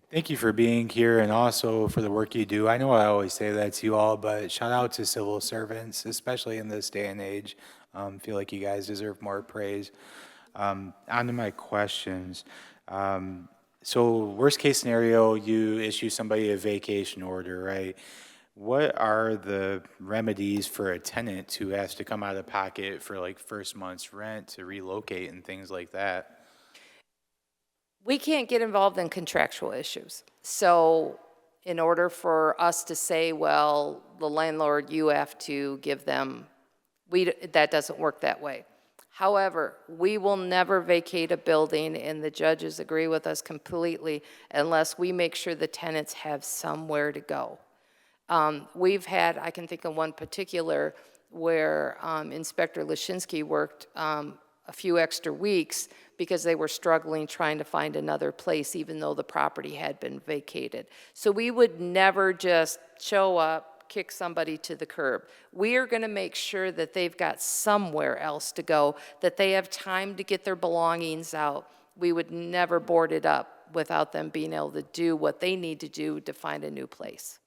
Thank you for being here and also for the work you do. I know I always say that to you all, but shout out to civil servants, especially in this day and age. Feel like you guys deserve more praise. On to my questions. So worst case scenario, you issue somebody a vacation order, right? What are the remedies for a tenant who has to come out of pocket for like first month's rent to relocate and things like that? We can't get involved in contractual issues. So in order for us to say, well, the landlord, you have to give them, that doesn't work that way. However, we will never vacate a building, and the judges agree with us completely, unless we make sure the tenants have somewhere to go. We've had, I can think of one particular where Inspector Lashinsky worked a few extra weeks because they were struggling trying to find another place even though the property had been vacated. So we would never just show up, kick somebody to the curb. We are going to make sure that they've got somewhere else to go, that they have time to get their belongings out. We would never board it up without them being able to do what they need to do to find a new place.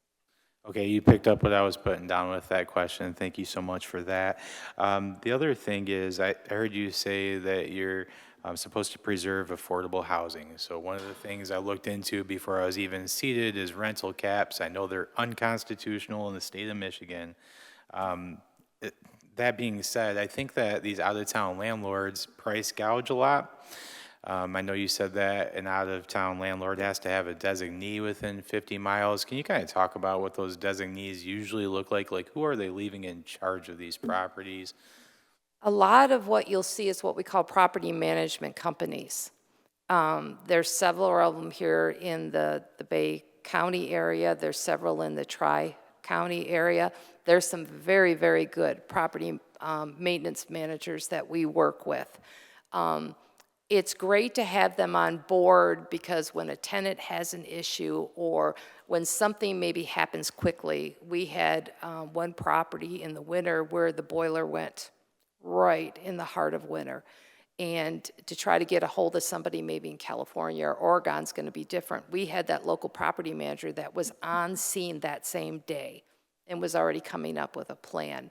Okay, you picked up what I was putting down with that question. Thank you so much for that. The other thing is, I heard you say that you're supposed to preserve affordable housing. So one of the things I looked into before I was even seated is rental caps. I know they're unconstitutional in the state of Michigan. That being said, I think that these out-of-town landlords price gouge a lot. I know you said that an out-of-town landlord has to have a designee within 50 miles. Can you kind of talk about what those designees usually look like? Like, who are they leaving in charge of these properties? A lot of what you'll see is what we call property management companies. There's several of them here in the Bay County area. There's several in the Tri-County area. There's some very, very good property maintenance managers that we work with. It's great to have them on board because when a tenant has an issue or when something maybe happens quickly, we had one property in the winter where the boiler went right in the heart of winter. And to try to get a hold of somebody maybe in California or Oregon's going to be different. We had that local property manager that was on scene that same day and was already coming up with a plan.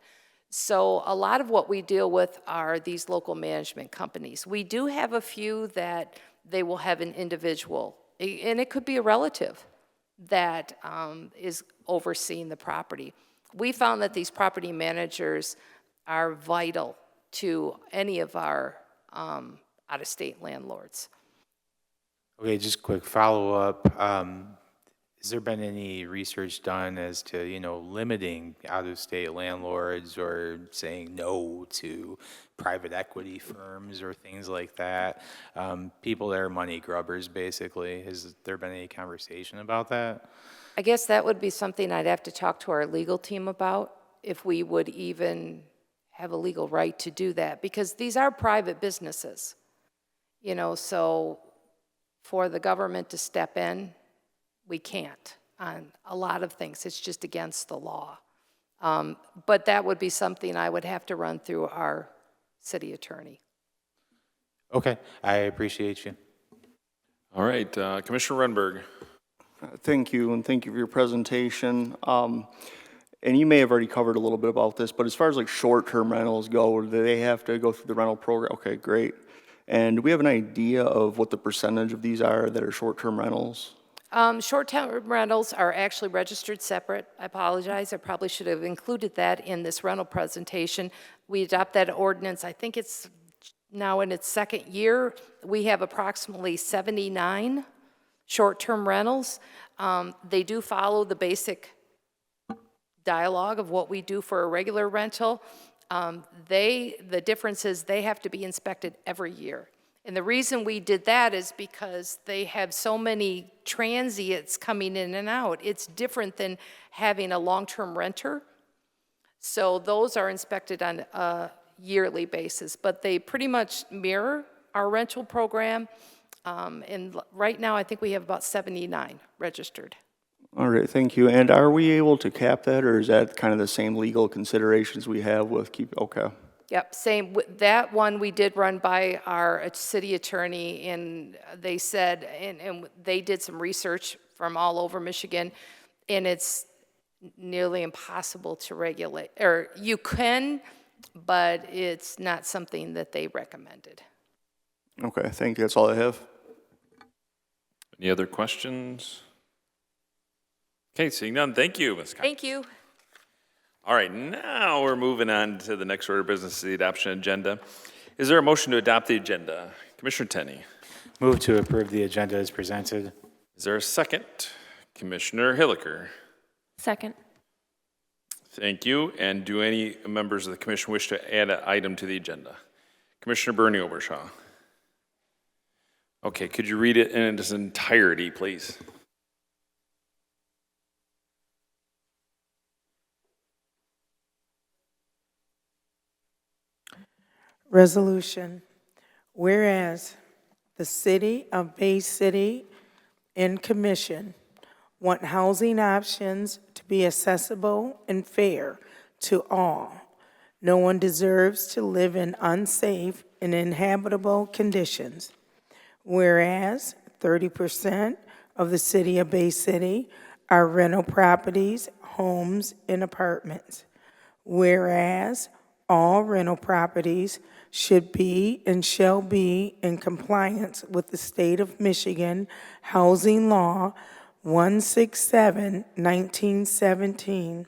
So a lot of what we deal with are these local management companies. We do have a few that they will have an individual, and it could be a relative that is overseeing the property. We found that these property managers are vital to any of our out-of-state landlords. Okay, just quick follow-up. Has there been any research done as to, limiting out-of-state landlords or saying no to private equity firms or things like that? People that are money grubbers, basically. Has there been any conversation about that? I guess that would be something I'd have to talk to our legal team about, if we would even have a legal right to do that, because these are private businesses. So for the government to step in, we can't on a lot of things. It's just against the law. But that would be something I would have to run through our city attorney. Okay, I appreciate you. All right, Commissioner Renberg. Thank you, and thank you for your presentation. And you may have already covered a little bit about this, but as far as like short-term rentals go, do they have to go through the rental program? Okay, great. And do we have an idea of what the percentage of these are that are short-term rentals? Short-term rentals are actually registered separate. I apologize. I probably should have included that in this rental presentation. We adopt that ordinance. I think it's now in its second year. We have approximately 79 short-term rentals. They do follow the basic dialogue of what we do for a regular rental. The difference is they have to be inspected every year. And the reason we did that is because they have so many transients coming in and out. It's different than having a long-term renter. So those are inspected on a yearly basis, but they pretty much mirror our rental program. And right now, I think we have about 79 registered. All right, thank you. And are we able to cap that, or is that kind of the same legal considerations we have with okay. Yep, same. That one we did run by our city attorney, and they said, and they did some research from all over Michigan, and it's nearly impossible to regulate. Or you can, but it's not something that they recommended. Okay, thank you. That's all I have. Any other questions? Okay, seeing none, thank you, Ms. Cox. Thank you. All right, now we're moving on to the next order of business, the adoption agenda. Is there a motion to adopt the agenda? Commissioner Tenney. Move to approve the agenda as presented. Is there a second? Commissioner Hilliker. Second. Thank you. And do any members of the commission wish to add an item to the agenda? Commissioner Bernie Obershaw. Okay, could you read it in its entirety, please? Resolution. Whereas the City of Bay City and Commission want housing options to be accessible and fair to all. No one deserves to live in unsafe and uninhabitable conditions. Whereas 30% of the City of Bay City are rental properties, homes, and apartments. Whereas all rental properties should be and shall be in compliance with the State of Michigan Housing Law 167/1917.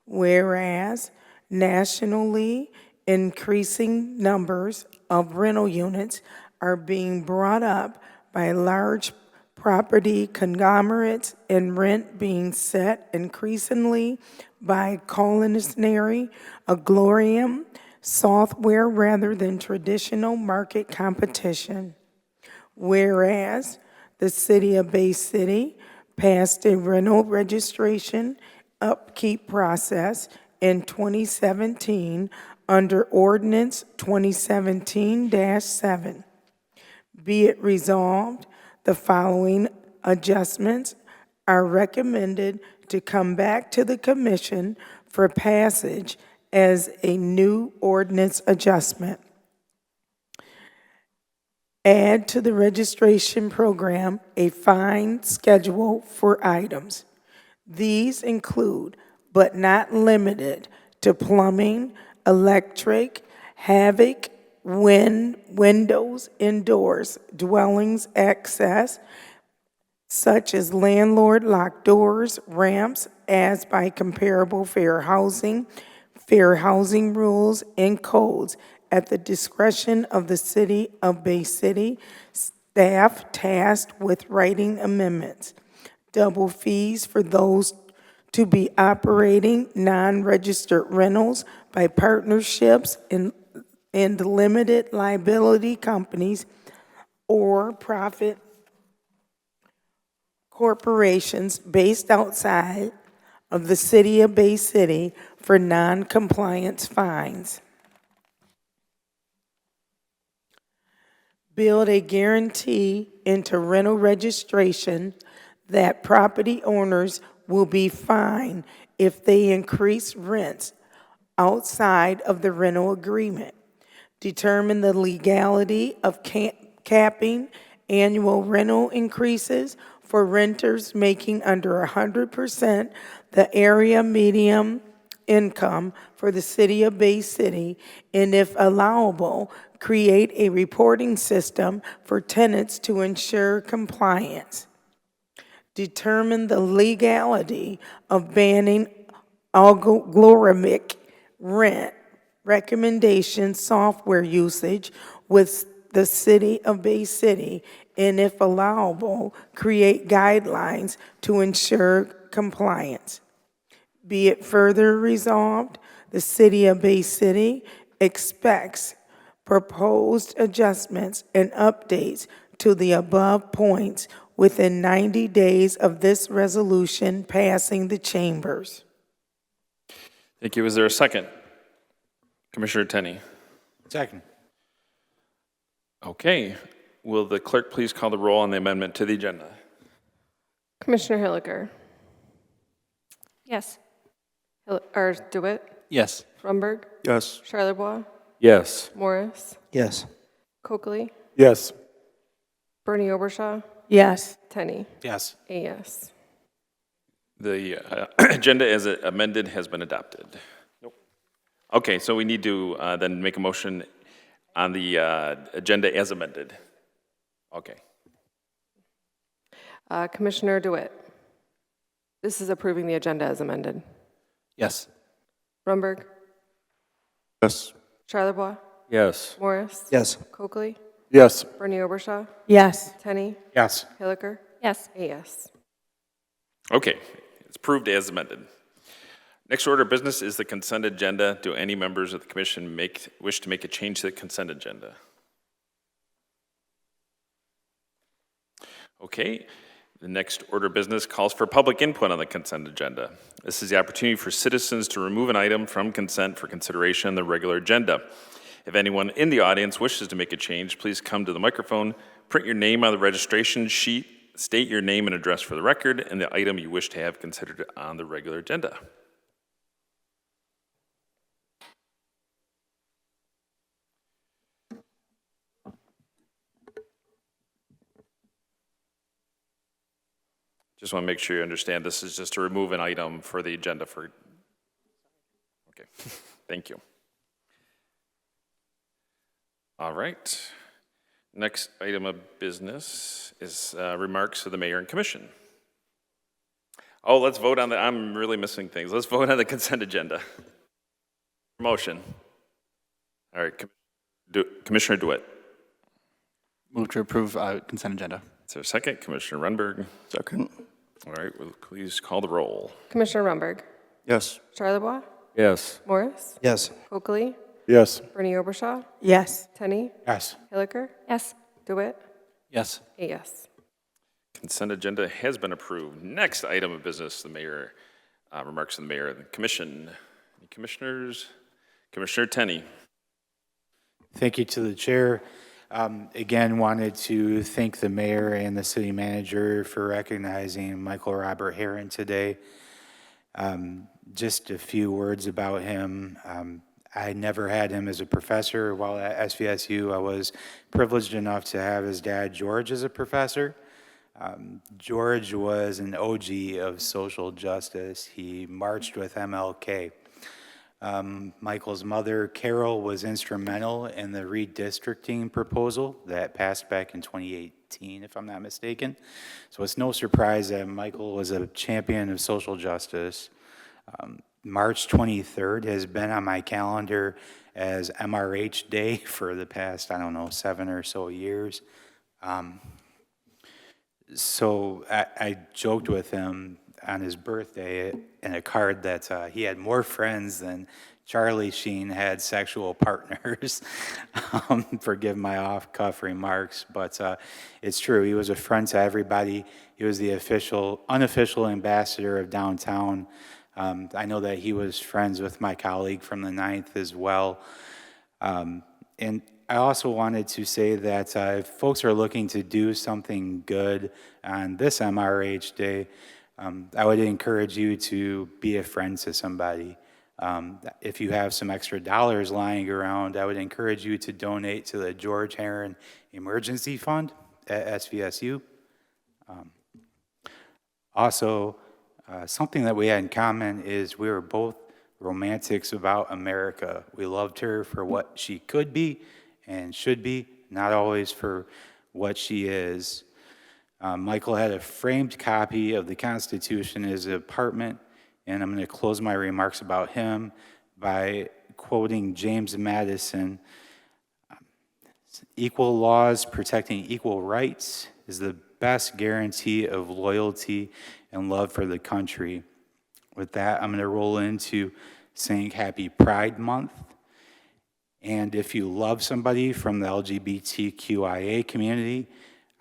Whereas nationally increasing numbers of rental units are being brought up by large property conglomerates and rent being set increasingly by culinary agrarian software rather than traditional market competition. Whereas the City of Bay City passed a rental registration upkeep process in 2017 under Ordinance 2017-7. Be it resolved, the following adjustments are recommended to come back to the Commission for passage as a new ordinance adjustment. Add to the registration program a fine schedule for items. These include, but not limited to plumbing, electric, havoc, windows, indoors, dwellings access, such as landlord locked doors, ramps, as by comparable fair housing rules and codes at the discretion of the City of Bay City staff tasked with writing amendments. Double fees for those to be operating non-registered rentals by partnerships and limited liability companies or profit corporations based outside of the City of Bay City for non-compliance fines. Build a guarantee into rental registration that property owners will be fined if they increase rents outside of the rental agreement. Determine the legality of capping annual rental increases for renters making under 100% the area median income for the City of Bay City, and if allowable, create a reporting system for tenants to ensure compliance. Determine the legality of banning algorithmic rent recommendation software usage with the City of Bay City, and if allowable, create guidelines to ensure compliance. Be it further resolved, the City of Bay City expects proposed adjustments and updates to the above points within 90 days of this resolution passing the chambers. Thank you. Is there a second? Commissioner Tenney. Second. Okay. Will the clerk please call the roll on the amendment to the agenda? Commissioner Hilliker. Yes. Or DeWitt, Yes. Rumberg, Yes. Charlebois, Yes. Morris, Yes. Coakley, Yes. Bernie Obershaw, Yes. Tenney. Yes. A yes. The agenda as amended has been adopted. Nope. Okay, so we need to then make a motion on the agenda as amended. Okay. Commissioner DeWitt. This is approving the agenda as amended. Yes. Rumberg, Yes. Charlebois, Yes. Morris, Yes. Coakley, Yes. Bernie Obershaw, Yes. Tenney, Yes. Hilliker. Yes. A yes. Okay, it's approved as amended. Next order of business is the consent agenda. Do any members of the commission wish to make a change to the consent agenda? Okay, the next order of business calls for public input on the consent agenda. This is the opportunity for citizens to remove an item from consent for consideration on the regular agenda. If anyone in the audience wishes to make a change, please come to the microphone, print your name on the registration sheet, state your name and address for the record, and the item you wish to have considered on the regular agenda. Just want to make sure you understand this is just to remove an item for the agenda for. Okay, thank you. All right. Next item of business is remarks of the mayor and commission. Oh, let's vote on the, I'm really missing things. Let's vote on the consent agenda. Motion. All right, Commissioner DeWitt. Move to approve consent agenda. Is there a second? Commissioner Renberg. Second. All right, will please call the roll. Commissioner Rumberg, Yes. Charlebois, Yes. Morris, Yes. Coakley, Yes. Bernie Obershaw, Yes. Tenney, Yes. Hilliker, Yes. DeWitt. Yes. A yes. Consent agenda has been approved. Next item of business, the mayor, remarks of the mayor and the commission. Any commissioners? Commissioner Tenney. Thank you to the chair. Again, wanted to thank the mayor and the city manager for recognizing Michael Robert Heron today. Just a few words about him. I never had him as a professor while at SVSU. I was privileged enough to have his dad, George, as a professor. George was an OG of social justice. He marched with MLK. Michael's mother, Carol, was instrumental in the redistricting proposal that passed back in 2018, if I'm not mistaken. So it's no surprise that Michael was a champion of social justice. March 23rd has been on my calendar as MRH Day for the past, 7 or so years. So I joked with him on his birthday in a card that he had more friends than Charlie Sheen had sexual partners. Forgive my off-cuff remarks, but it's true. He was a friend to everybody. He was the unofficial ambassador of downtown. I know that he was friends with my colleague from the 9th as well. And I also wanted to say that if folks are looking to do something good on this MRH Day, I would encourage you to be a friend to somebody. If you have some extra dollars lying around, I would encourage you to donate to the George Heron Emergency Fund at SVSU. Also, something that we had in common is we were both romantics about America. We loved her for what she could be and should be, not always for what she is. Michael had a framed copy of the Constitution in his apartment, and I'm going to close my remarks about him by quoting James Madison. Equal laws protecting equal rights is the best guarantee of loyalty and love for the country. With that, I'm going to roll into saying Happy Pride Month. And if you love somebody from the LGBTQIA community,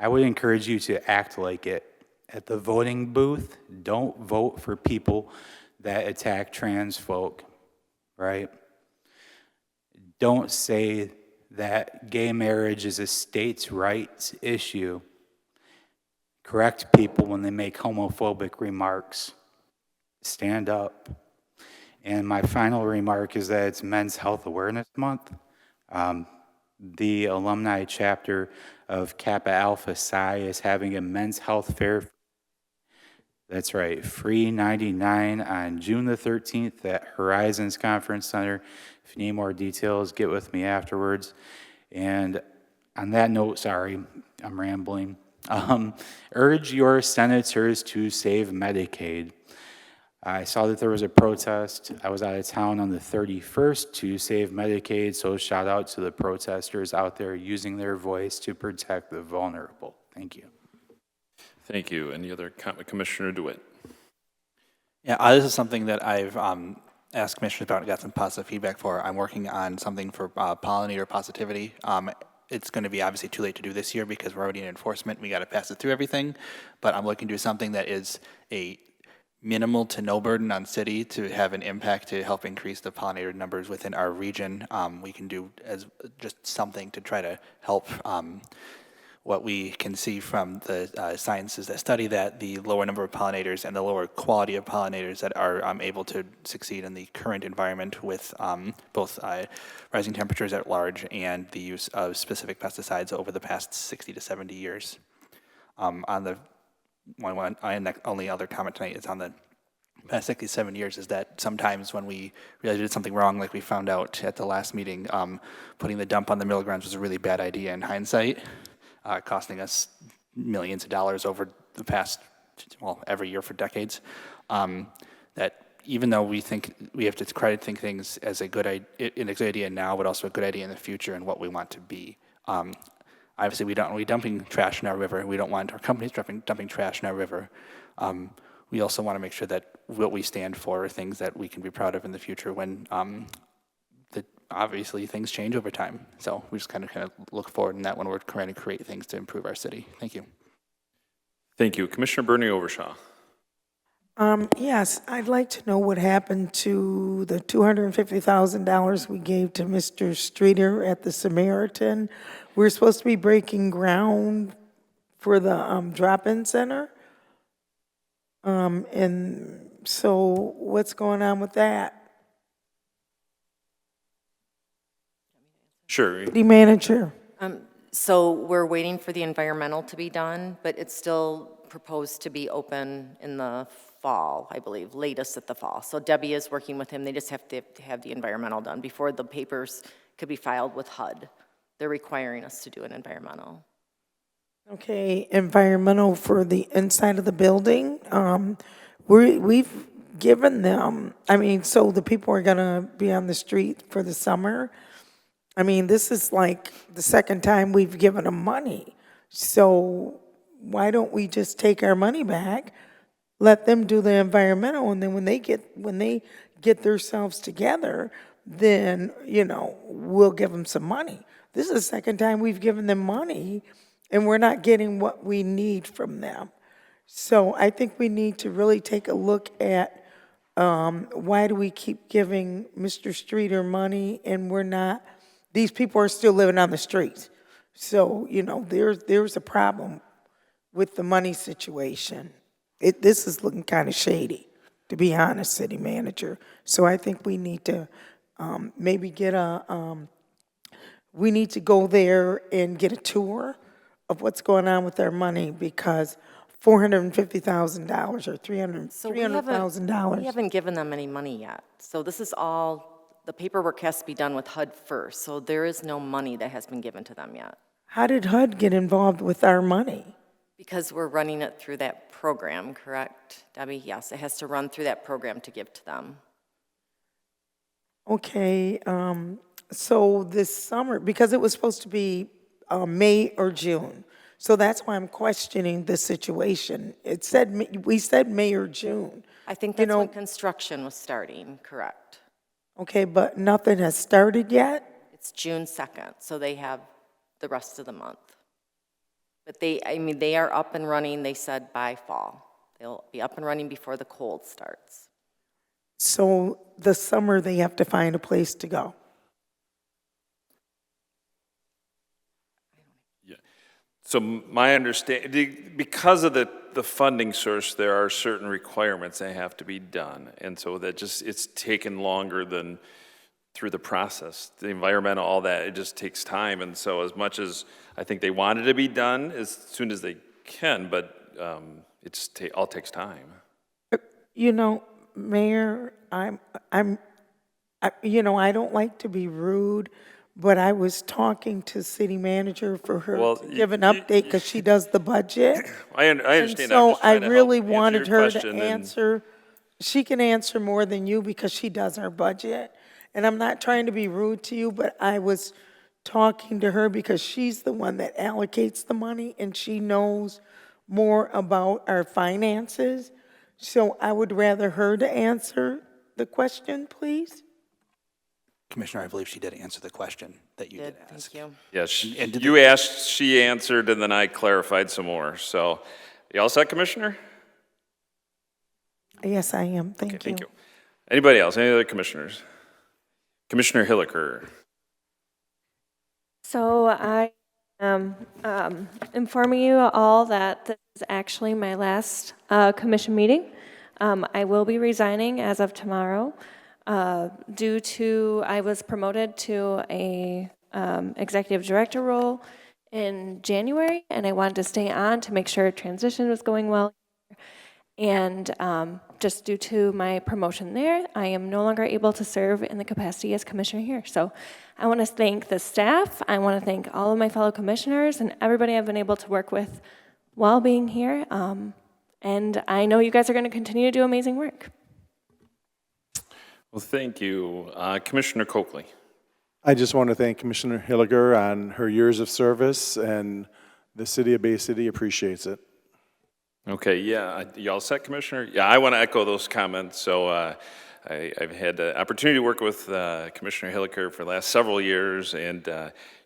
I would encourage you to act like it. At the voting booth, don't vote for people that attack trans folk, right? Don't say that gay marriage is a states' rights issue. Correct people when they make homophobic remarks. Stand up. And my final remark is that it's Men's Health Awareness Month. The alumni chapter of Kappa Alpha Psi is having a men's health fair. That's right, free 99 on June the 13th at Horizons Conference Center. If you need more details, get with me afterwards. And on that note, sorry, I'm rambling. Urge your senators to save Medicaid. I saw that there was a protest. I was out of town on the 31st to save Medicaid, so shout out to the protesters out there using their voice to protect the vulnerable. Thank you. Thank you. Any other comment? Commissioner DeWitt. Yeah, this is something that I've asked commissioners about and got some positive feedback for. I'm working on something for pollinator positivity. It's going to be obviously too late to do this year because we're already in enforcement. We got to pass it through everything. But I'm looking to do something that is a minimal to no burden on city to have an impact to help increase the pollinator numbers within our region. We can do as just something to try to help what we can see from the sciences that study that the lower number of pollinators and the lower quality of pollinators that are able to succeed in the current environment with both rising temperatures at large and the use of specific pesticides over the past 60 to 70 years. On the only other comment tonight is on the past 67 years is that sometimes when we realize we did something wrong, like we found out at the last meeting, putting the dump on the middle grounds was a really bad idea in hindsight, costing us millions of dollars over the past, well, every year for decades. That even though we think we have to try to think things as a good idea now, but also a good idea in the future and what we want to be. Obviously, we don't want to be dumping trash in our river. We don't want our companies dumping trash in our river. We also want to make sure that what we stand for are things that we can be proud of in the future when obviously things change over time. So we just kind of look forward in that when we're trying to create things to improve our city. Thank you. Thank you. Commissioner Bernie Overshaw. Yes, I'd like to know what happened to the $250,000 we gave to Mr. Streeter at the Samaritan. We're supposed to be breaking ground for the drop-in center. And so what's going on with that? Sure. City manager. So we're waiting for the environmental to be done, but it's still proposed to be open in the fall, I believe, latest at the fall. So Debbie is working with him. They just have to have the environmental done before the papers could be filed with HUD. They're requiring us to do an environmental. Okay, environmental for the inside of the building. We've given them, so the people are gonna be on the street for the summer. This is like the second time we've given them money. So why don't we just take our money back, let them do the environmental, and then when they get themselves together, then, we'll give them some money. This is the second time we've given them money, and we're not getting what we need from them. So I think we need to really take a look at why do we keep giving Mr. Streeter money and we're not, these people are still living on the streets. So, there's a problem with the money situation. This is looking kind of shady, to be honest, city manager. So I think we need to maybe get we need to go there and get a tour of what's going on with our money, because $450,000 or $300,000. We haven't given them any money yet. So this is all, the paperwork has to be done with HUD first. So there is no money that has been given to them yet. How did HUD get involved with our money? Because we're running it through that program, correct, Debbie? Yes, it has to run through that program to give to them. Okay, so this summer, because it was supposed to be May or June, So that's why I'm questioning the situation. It said, we said May or June. I think You that's know- when construction was starting, correct? Okay, but nothing has started yet? It's June 2nd, so they have the rest of the month. But they are up and running, they said by fall. They'll be up and running before the cold starts. So the summer, they have to find a place to go. So my understanding, because of the funding source, there are certain requirements that have to be done. And so that just, it's taken longer than through the process. The environmental, all that, it just takes time. And so as much as I think they want it to be done as soon as they can, but it just all takes time. You know, Mayor, I don't like to be rude, but I was talking to city manager for her Well, to give an update because she does the budget. I And understand. I'm so just I trying to really help answer wanted your her question to and- answer. She can answer more than you because she does our budget. And I'm not trying to be rude to you, but I was talking to her because she's the one that allocates the money and she knows more about our finances. So I would rather her to answer the question, please. Commissioner, I believe she did answer the question that you did ask. Thank you. Yes, And did you asked, she answered, and then I clarified some more. So, you all set, Commissioner? Yes, I am. Thank you. Thank you. Anybody else? Any other commissioners? Commissioner Hilliker. So I am informing you all that this is actually my last commission meeting. I will be resigning as of tomorrow due to I was promoted to a executive director role in January, and I wanted to stay on to make sure transition was going well. And just due to my promotion there, I am no longer able to serve in the capacity as commissioner here. So I want to thank the staff. I want to thank all of my fellow commissioners and everybody I've been able to work with while being here. And I know you guys are going to continue to do amazing work. Well, thank you. Commissioner Coakley. I just want to thank Commissioner Hilliger on her years of service, and the city of Bay City appreciates it. Okay, yeah, you all set, Commissioner? Yeah, I want to echo those comments. So I've had the opportunity to work with Commissioner Hilliker for the last several years, and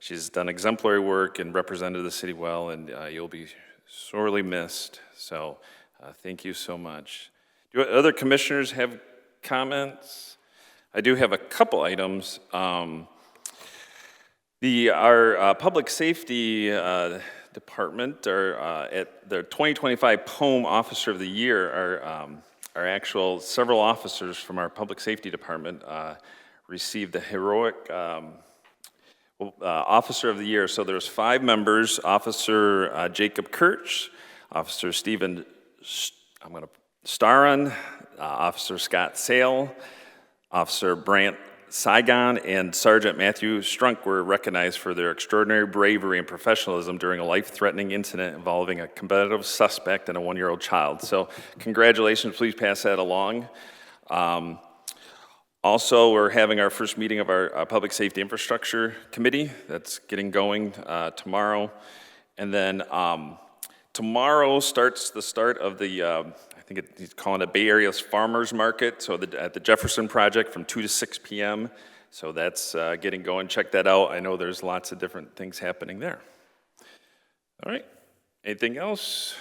she's done exemplary work and represented the city well, and you'll be sorely missed. So thank you so much. Do other commissioners have comments? I do have a couple items. Our public safety department, at their 2025 POEM Officer of the Year, our several officers from our public safety department received the heroic Officer of the Year. So there's 5 members: Officer Jacob Kirch, Officer Stephen Staron, Officer Scott Sale, Officer Brant Saigon, and Sergeant Matthew Strunk were recognized for their extraordinary bravery and professionalism during a life-threatening incident involving a competitive suspect and a 1-year-old child. So congratulations, please pass that along. Also, we're having our first meeting of our Public Safety Infrastructure Committee. That's getting going tomorrow. And then tomorrow starts the start of the I think he's calling it Bay Area's Farmers Market, so at the Jefferson Project from 2 to 6 p.m. So that's getting going. Check that out. I know there's lots of different things happening there. All right. Anything else?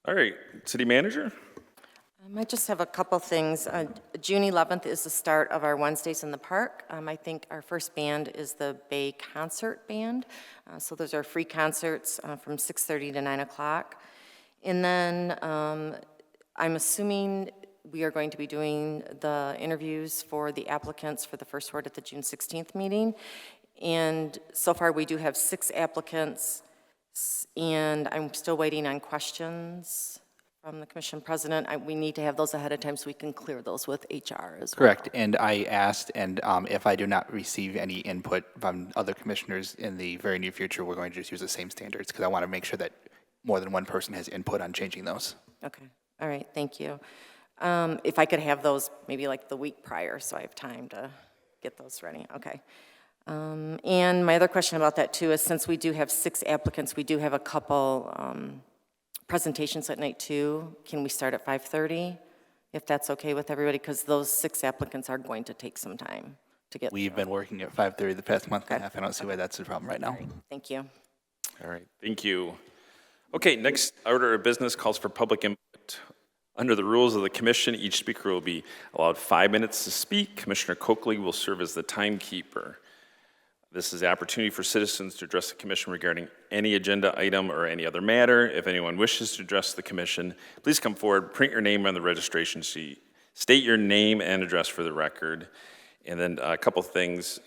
All right. City Manager? I just have a couple things. June 11th is the start of our Wednesdays in the Park. I think our first band is the Bay Concert Band. So those are free concerts from 6:30 to 9 o'clock. And then I'm assuming we are going to be doing the interviews for the applicants for the first word at the June 16th meeting. And so far we do have 6 applicants, and I'm still waiting on questions from the commission president. We need to have those ahead of time so we can clear those with HR as well. Correct, and I asked, and if I do not receive any input from other commissioners in the very near future, we're going to just use the same standards, because I want to make sure that more than one person has input on changing those. Okay, all right, thank you. If I could have those maybe like the week prior, so I have time to get those ready, okay. And my other question about that too is, since we do have 6 applicants, we do have a couple presentations at night too. Can we start at 5:30, if that's okay with everybody? Because those 6 applicants are going to take some time to get We've been working at 5:30 the past month and a half. I don't see why that's a problem right now. Thank you. All right, thank you. Okay, next order of business calls for public input. Under the rules of the commission, each speaker will be allowed 5 minutes to speak. Commissioner Coakley will serve as the timekeeper. This is the opportunity for citizens to address the commission regarding any agenda item or any other matter. If anyone wishes to address the commission, please come forward, print your name on the registration sheet, state your name and address for the record. And then a couple things.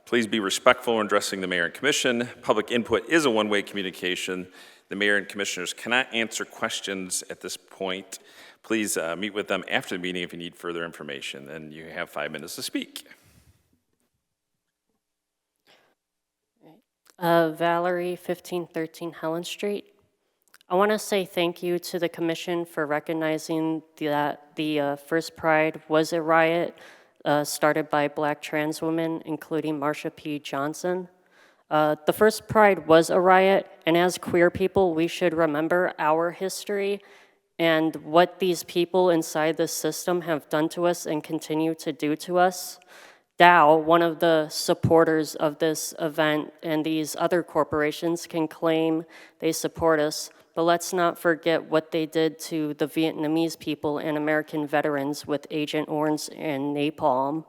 Please be respectful when addressing the mayor and commission. Public input is a one-way communication. The mayor and commissioners cannot answer questions at this point. Please meet with them after the meeting if you need further information. And you have 5 minutes to speak. Valerie, 1513 Helen Street. I want to say thank you to the commission for recognizing that the first Pride was a riot started by Black trans women, including Marsha P. Johnson. The first Pride was a riot, and as queer people, we should remember our history and what these people inside the system have done to us and continue to do to us. Dow, one of the supporters of this event, and these other corporations can claim they support us, but let's not forget what they did to the Vietnamese people and American veterans with Agent Orange and napalm.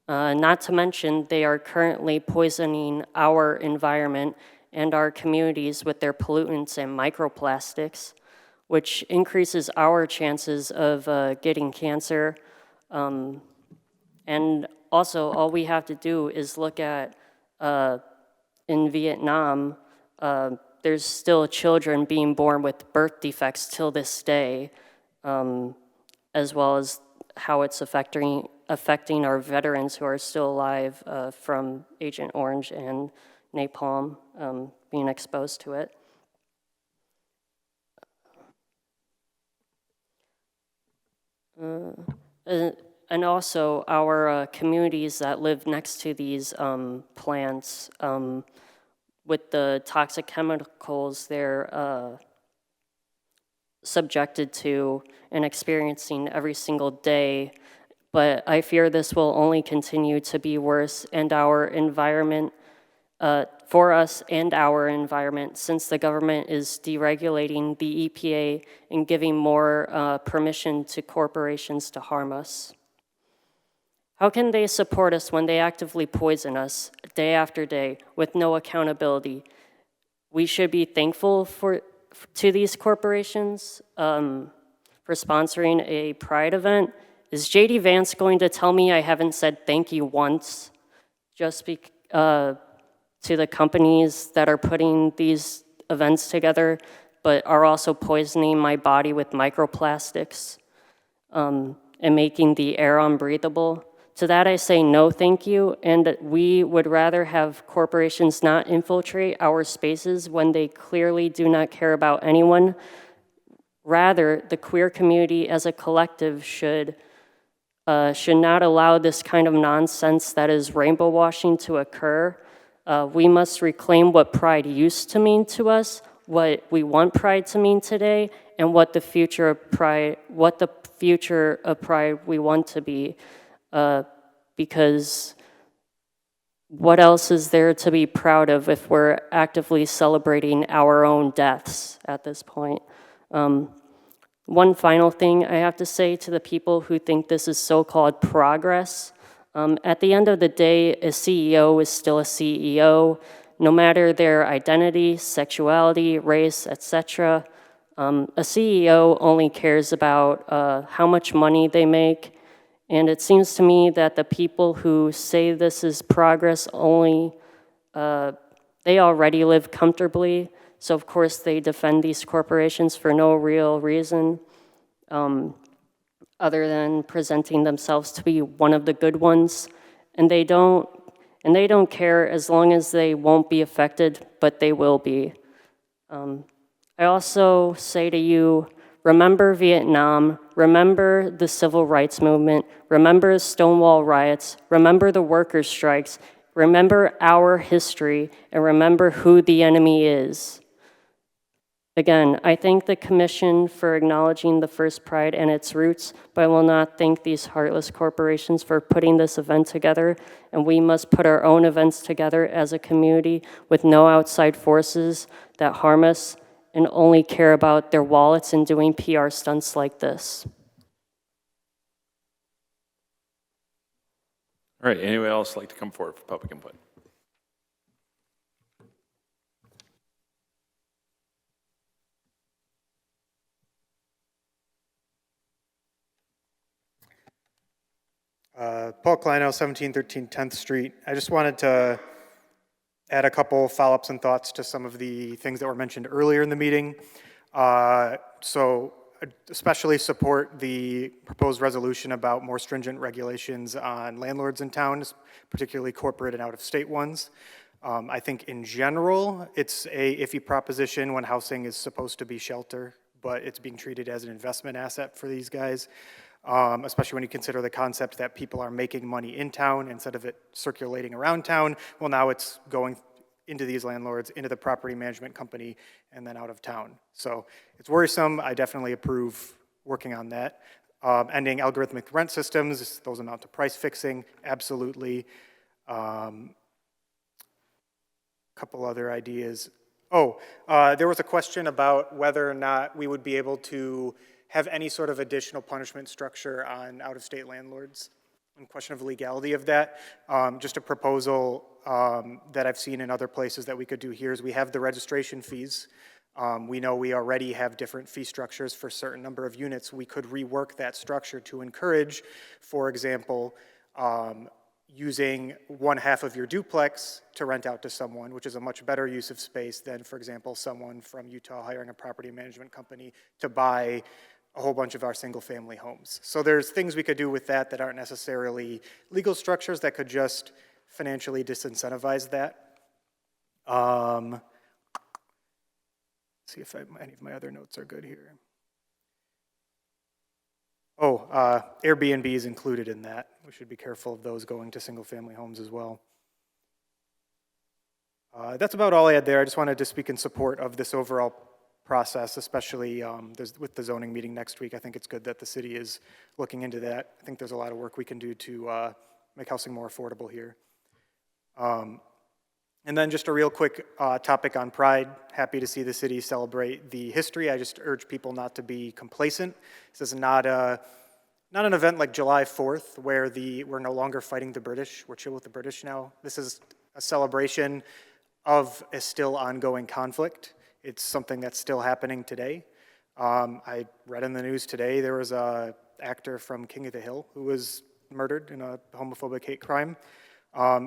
Not to mention, they are currently poisoning our environment and our communities with their pollutants and microplastics, which increases our chances of getting cancer. And also, all we have to do is look at, in Vietnam, there's still children being born with birth defects till this day, as well as how it's affecting our veterans who are still alive from Agent Orange and napalm being exposed to it. And also our communities that live next to these plants, with the toxic chemicals they're subjected to and experiencing every single day. But I fear this will only continue to be worse, and our environment, for us and our environment, since the government is deregulating the EPA and giving more permission to corporations to harm us. How can they support us when they actively poison us day after day with no accountability? We should be thankful to these corporations for sponsoring a Pride event. Is JD Vance going to tell me I haven't said thank you once just to the companies that are putting these events together, but are also poisoning my body with microplastics and making the air unbreathable? To that I say no thank you, and we would rather have corporations not infiltrate our spaces when they clearly do not care about anyone. Rather, the queer community as a collective should not allow this kind of nonsense that is rainbow washing to occur. We must reclaim what Pride used to mean to us, what we want Pride to mean today, and what the future of Pride we want to be. Because what else is there to be proud of if we're actively celebrating our own deaths at this point? One final thing I have to say to the people who think this is so-called progress. At the end of the day, a CEO is still a CEO, no matter their identity, sexuality, race, etc. A CEO only cares about how much money they make. And it seems to me that the people who say this is progress only, they already live comfortably. So of course they defend these corporations for no real reason, other than presenting themselves to be one of the good ones. And they don't care as long as they won't be affected, but they will be. I also say to you, remember Vietnam, remember the civil rights movement, remember Stonewall riots, remember the workers' strikes, Remember our history and remember who the enemy is. Again, I thank the Commission for acknowledging the First Pride and its roots, but I will not thank these heartless corporations for putting this event together, and we must put our own events together as a community with no outside forces that harm us and only care about their wallets and doing PR stunts like this. All right, anyone else like to come forward for public input? Paul Kleinow, 1713 10th Street. I just wanted to add a couple follow-ups and thoughts to some of the things that were mentioned earlier in the meeting. So especially support the proposed resolution about more stringent regulations on landlords in town, particularly corporate and out-of-state ones. I think in general, it's a iffy proposition when housing is supposed to be shelter, but it's being treated as an investment asset for these guys. Especially when you consider the concept that people are making money in town instead of it circulating around town. Well, now it's going into these landlords, into the property management company, and then out of town. So it's worrisome. I definitely approve working on that. Ending algorithmic rent systems, those amount to price fixing, absolutely. Couple other ideas. There was a question about whether or not we would be able to have any sort of additional punishment structure on out-of-state landlords. And question of legality of that. Just a proposal that I've seen in other places that we could do here is we have the registration fees. We know we already have different fee structures for a certain number of units. We could rework that structure to encourage, for example, using one half of your duplex to rent out to someone, which is a much better use of space than, for example, someone from Utah hiring a property management company to buy a whole bunch of our single-family homes. So there's things we could do with that that aren't necessarily legal structures that could just financially disincentivize that. See if any of my other notes are good here. Airbnb is included in that. We should be careful of those going to single-family homes as well. That's about all I had there. I just wanted to speak in support of this overall process, especially with the zoning meeting next week. I think it's good that the city is looking into that. I think there's a lot of work we can do to make housing more affordable here. And then just a real quick topic on Pride. Happy to see the city celebrate the history. I just urge people not to be complacent. This is not an event like July 4th where we're no longer fighting the British. We're chill with the British now. This is a celebration of a still ongoing conflict. It's something that's still happening today. I read in the news today there was an actor from King of the Hill who was murdered in a homophobic hate crime.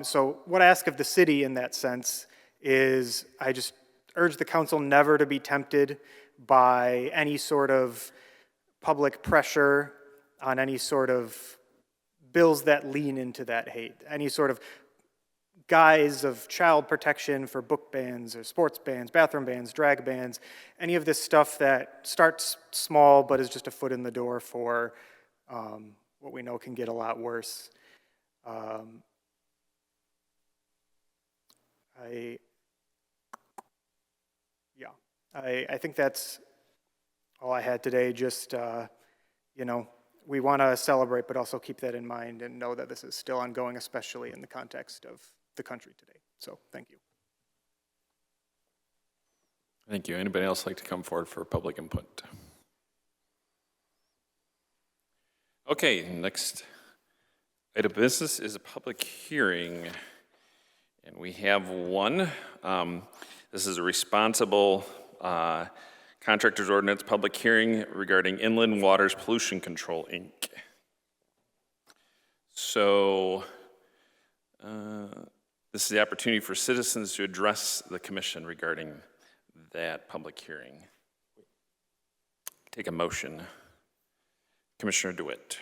So what I ask of the city in that sense is I just urge the council never to be tempted by any sort of public pressure on any sort of bills that lean into that hate, any sort of guise of child protection for book bans or sports bans, bathroom bans, drag bans, any of this stuff that starts small but is just a foot in the door for what we know can get a lot worse. I think that's all I had today. Just, we want to celebrate, but also keep that in mind and know that this is still ongoing, especially in the context of the country today. So, thank you. Thank you. Anybody else like to come forward for public input? Okay, next item of business is a public hearing. And we have one. This is a responsible contractors ordinance public hearing regarding Inland Waters Pollution Control, Inc. So this is the opportunity for citizens to address the commission regarding that public hearing. Take a motion. Commissioner DeWitt.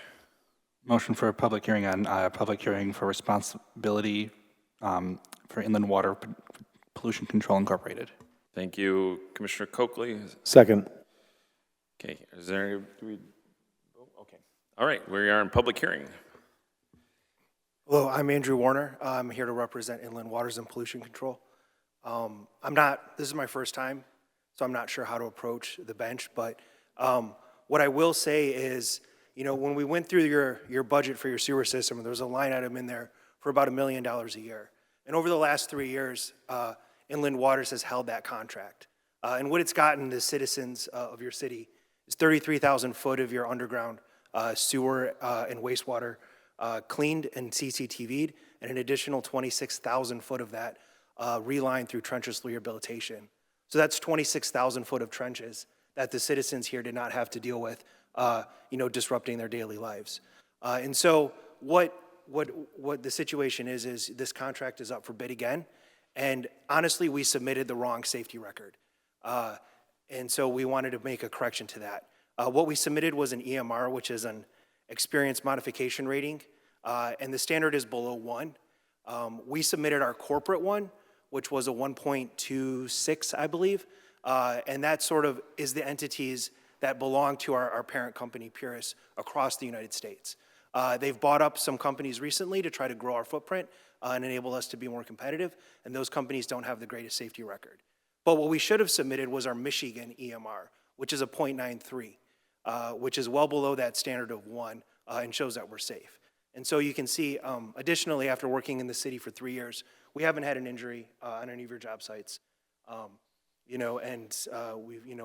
Motion for a public hearing on public hearing for responsibility for Inland Water Pollution Control Incorporated. Thank you, Commissioner Coakley. Second. Okay, is there, okay. All right, we are in public hearing. Hello, I'm Andrew Warner. I'm here to represent Inland Waters and Pollution Control. This is my first time, so I'm not sure how to approach the bench, but what I will say is, you know, when we went through your budget for your sewer system, there was a line item in there for about $1 million a year. And over the last 3 years, Inland Waters has held that contract. And what it's gotten the citizens of your city is 33,000 foot of your underground sewer and wastewater cleaned and CCTV'd, and an additional 26,000 foot of that relined through trenchless rehabilitation. So that's 26,000 foot of trenches that the citizens here did not have to deal with, you know, disrupting their daily lives. And so what the situation is this contract is up for bid again, and honestly, we submitted the wrong safety record. And so we wanted to make a correction to that. What we submitted was an EMR, which is an experience modification rating, and the standard is below 1. We submitted our corporate one, which was a 1.26, I believe, and that sort of is the entities that belong to our parent company, Purus, across the United States. They've bought up some companies recently to try to grow our footprint and enable us to be more competitive, and those companies don't have the greatest safety record. But what we should have submitted was our Michigan EMR, which is a 0.93, which is well below that standard of 1 and shows that we're safe. And so you can see, additionally, after working in the city for 3 years, we haven't had an injury on any of your job sites. You know, and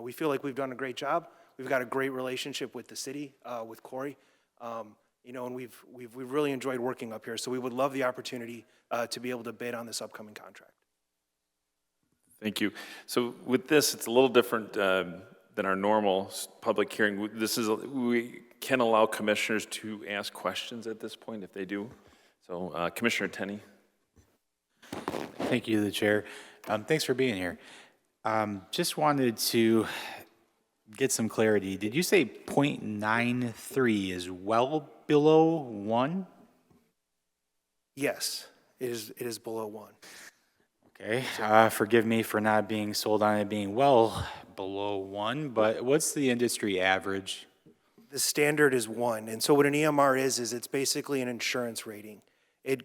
we feel like we've done a great job. We've got a great relationship with the city, with Corey. You know, and we've really enjoyed working up here. So we would love the opportunity to be able to bid on this upcoming contract. Thank you. So with this, it's a little different than our normal public hearing. We can allow commissioners to ask questions at this point if they do. So Commissioner Tenney. Thank you, the chair. Thanks for being here. Just wanted to get some clarity. Did you say 0.93 is well below 1? Yes, it is below 1. Okay, forgive me for not being sold on it being well below 1, but what's the industry average? The standard is 1, and so what an EMR is it's basically an insurance rating. It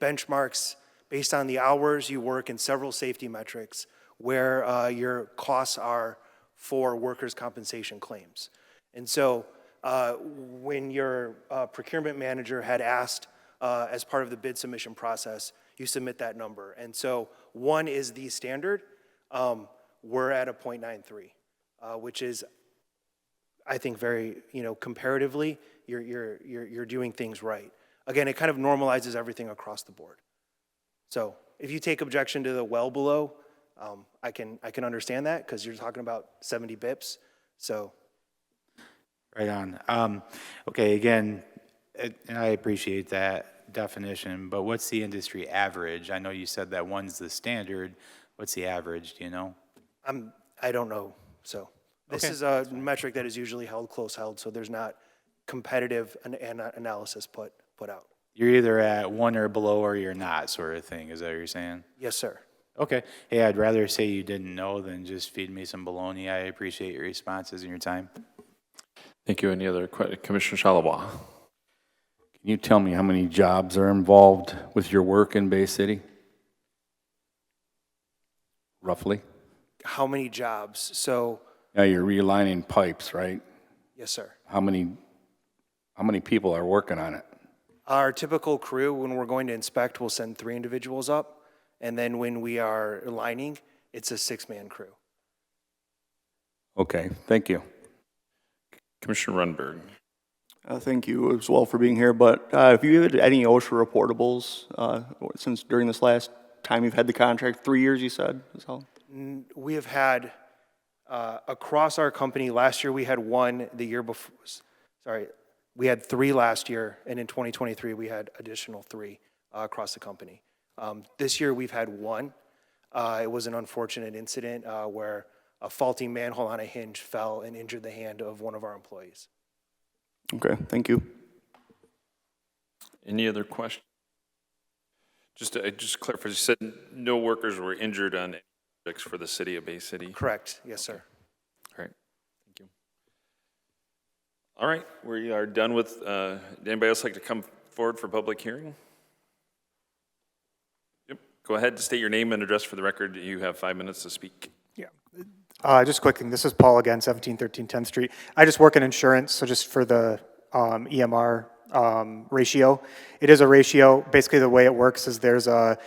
benchmarks based on the hours you work and several safety metrics where your costs are for workers' compensation claims. And so when your procurement manager had asked as part of the bid submission process, you submit that number. And so 1 is the standard. We're at a 0.93, which is, I think, very, you know, comparatively, you're doing things right. Again, it kind of normalizes everything across the board. So if you take objection to the well below, I can understand that because you're talking about 70 bips. So, right on. Okay, again, and I appreciate that definition, but what's the industry average? I know you said that 1's the standard. What's the average? Do you know? I don't know. So this is a metric that is usually close held. So there's not competitive analysis put out. You're either at 1 or below, or you're not, sort of thing. Is that what you're saying? Yes, sir. Okay. Hey, I'd rather say you didn't know than just feed me some baloney. I appreciate your responses and your time. Thank you. Any other questions? Commissioner Charlebois. Can you tell me how many jobs are involved with your work in Bay City? Roughly? How many jobs? So. Now you're relining pipes, right? Yes, sir. How many people are working on it? Our typical crew, when we're going to inspect, we'll send 3 individuals up. And then when we are lining, it's a 6-man crew. Okay, thank you. Commissioner Runberg. Thank you as well for being here. But if you had any OSHA reportables since during this last time you've had the contract, 3 years you said? Is all? We have had, across our company, last year we had 1, the year before, we had 3 last year, and in 2023 we had additional 3 across the company. This year we've had 1. It was an unfortunate incident where a faulty manhole on a hinge fell and injured the hand of one of our employees. Okay, thank you. Any other questions? Just clarify, you said no workers were injured on projects for the city of Bay City? Correct, yes, sir. All right, thank you. All right, we are done with, anybody else like to come forward for public hearing? Go ahead, state your name and address for the record. You have 5 minutes to speak. Just a quick thing. This is Paul again, 1713 10th Street. I just work in insurance, so just for the EMR ratio. It is a ratio. Basically, the way it works is there's a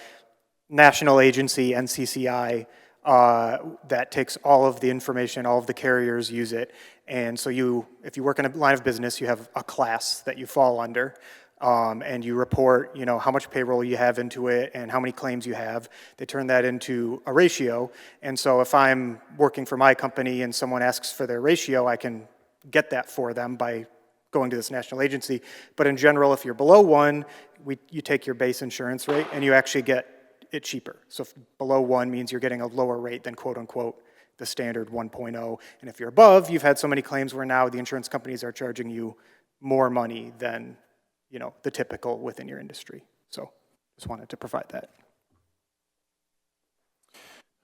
national agency, NCCI, that takes all of the information, all of the carriers use it. And so if you work in a line of business, you have a class that you fall under. And you report, how much payroll you have into it and how many claims you have. They turn that into a ratio. And so if I'm working for my company and someone asks for their ratio, I can get that for them by going to this national agency. But in general, if you're below 1, you take your base insurance rate and you actually get it cheaper. So if below 1 means you're getting a lower rate than quote unquote the standard 1.0. And if you're above, you've had so many claims where now the insurance companies are charging you more money than the typical within your industry. So just wanted to provide that.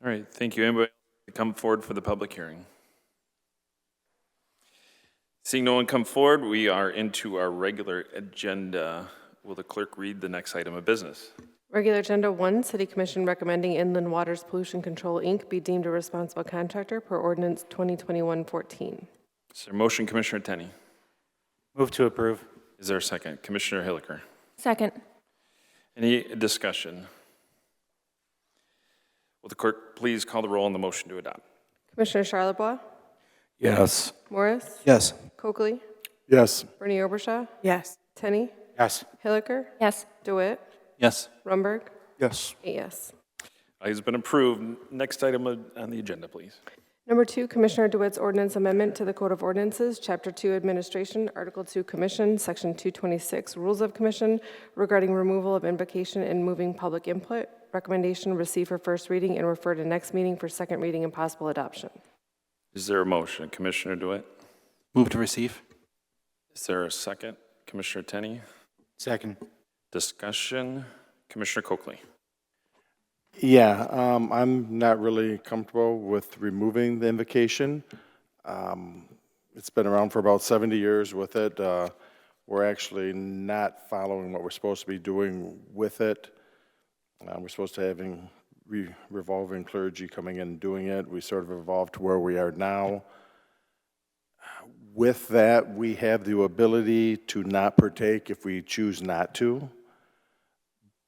All right, thank you. Anybody come forward for the public hearing? Seeing no one come forward, we are into our regular agenda. Will the clerk read the next item of business? Regular Agenda 1, City Commission recommending Inland Waters Pollution Control, Inc. be deemed a responsible contractor per ordinance 2021-14. Is there a motion, Commissioner Tenney? Move to approve. Is there a second? Commissioner Hilliker? Second. Any discussion? Will the clerk please call the roll on the motion to adopt? Commissioner Charlebois? Yes. Morris? Yes. Coakley? Yes. Bernie Obershaw? Yes. Tenney? Yes. Hilliker? Yes. DeWitt? Yes. Rumberg? Yes. 8 yes. It has been approved. Next item on the agenda, please. Number 2, Commissioner DeWitt's ordinance amendment to the Code of Ordinances, Chapter 2, Administration, Article 2, Commission, Section 226, Rules of Commission, regarding removal of invocation and moving public input. Recommendation received for first reading and refer to next meeting for second reading and possible adoption. Is there a motion? Commissioner DeWitt? Move to receive. Is there a second? Commissioner Tenney? Second. Discussion? Commissioner Coakley? Yeah, I'm not really comfortable with removing the invocation. It's been around for about 70 years with it. We're actually not following what we're supposed to be doing with it. We're supposed to having revolving clergy coming in and doing it. We sort of evolved to where we are now. With that, we have the ability to not partake if we choose not to.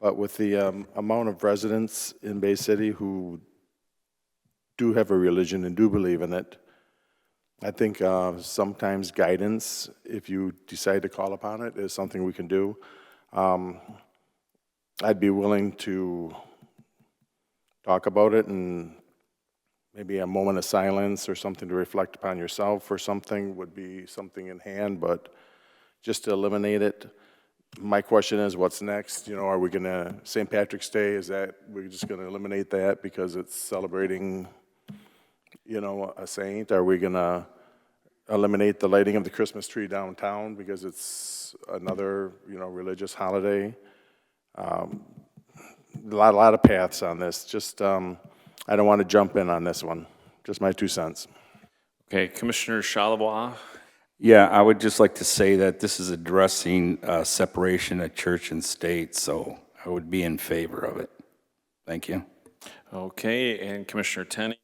But with the amount of residents in Bay City who do have a religion and do believe in it, I think sometimes guidance, if you decide to call upon it, is something we can do. I'd be willing to talk about it and maybe a moment of silence or something to reflect upon yourself or something would be something in hand, but just to eliminate it. My question is, what's next? Are we going to, St. Patrick's Day, we're just going to eliminate that because it's celebrating, a saint? Are we going to eliminate the lighting of the Christmas tree downtown because it's another, religious holiday? A lot of paths on this. Just, I don't want to jump in on this one. Just my 2 cents. Okay, Commissioner Charlebois? Yeah, I would just like to say that this is addressing separation of church and state, so I would be in favor of it. Thank you. Okay, and Commissioner Tenney?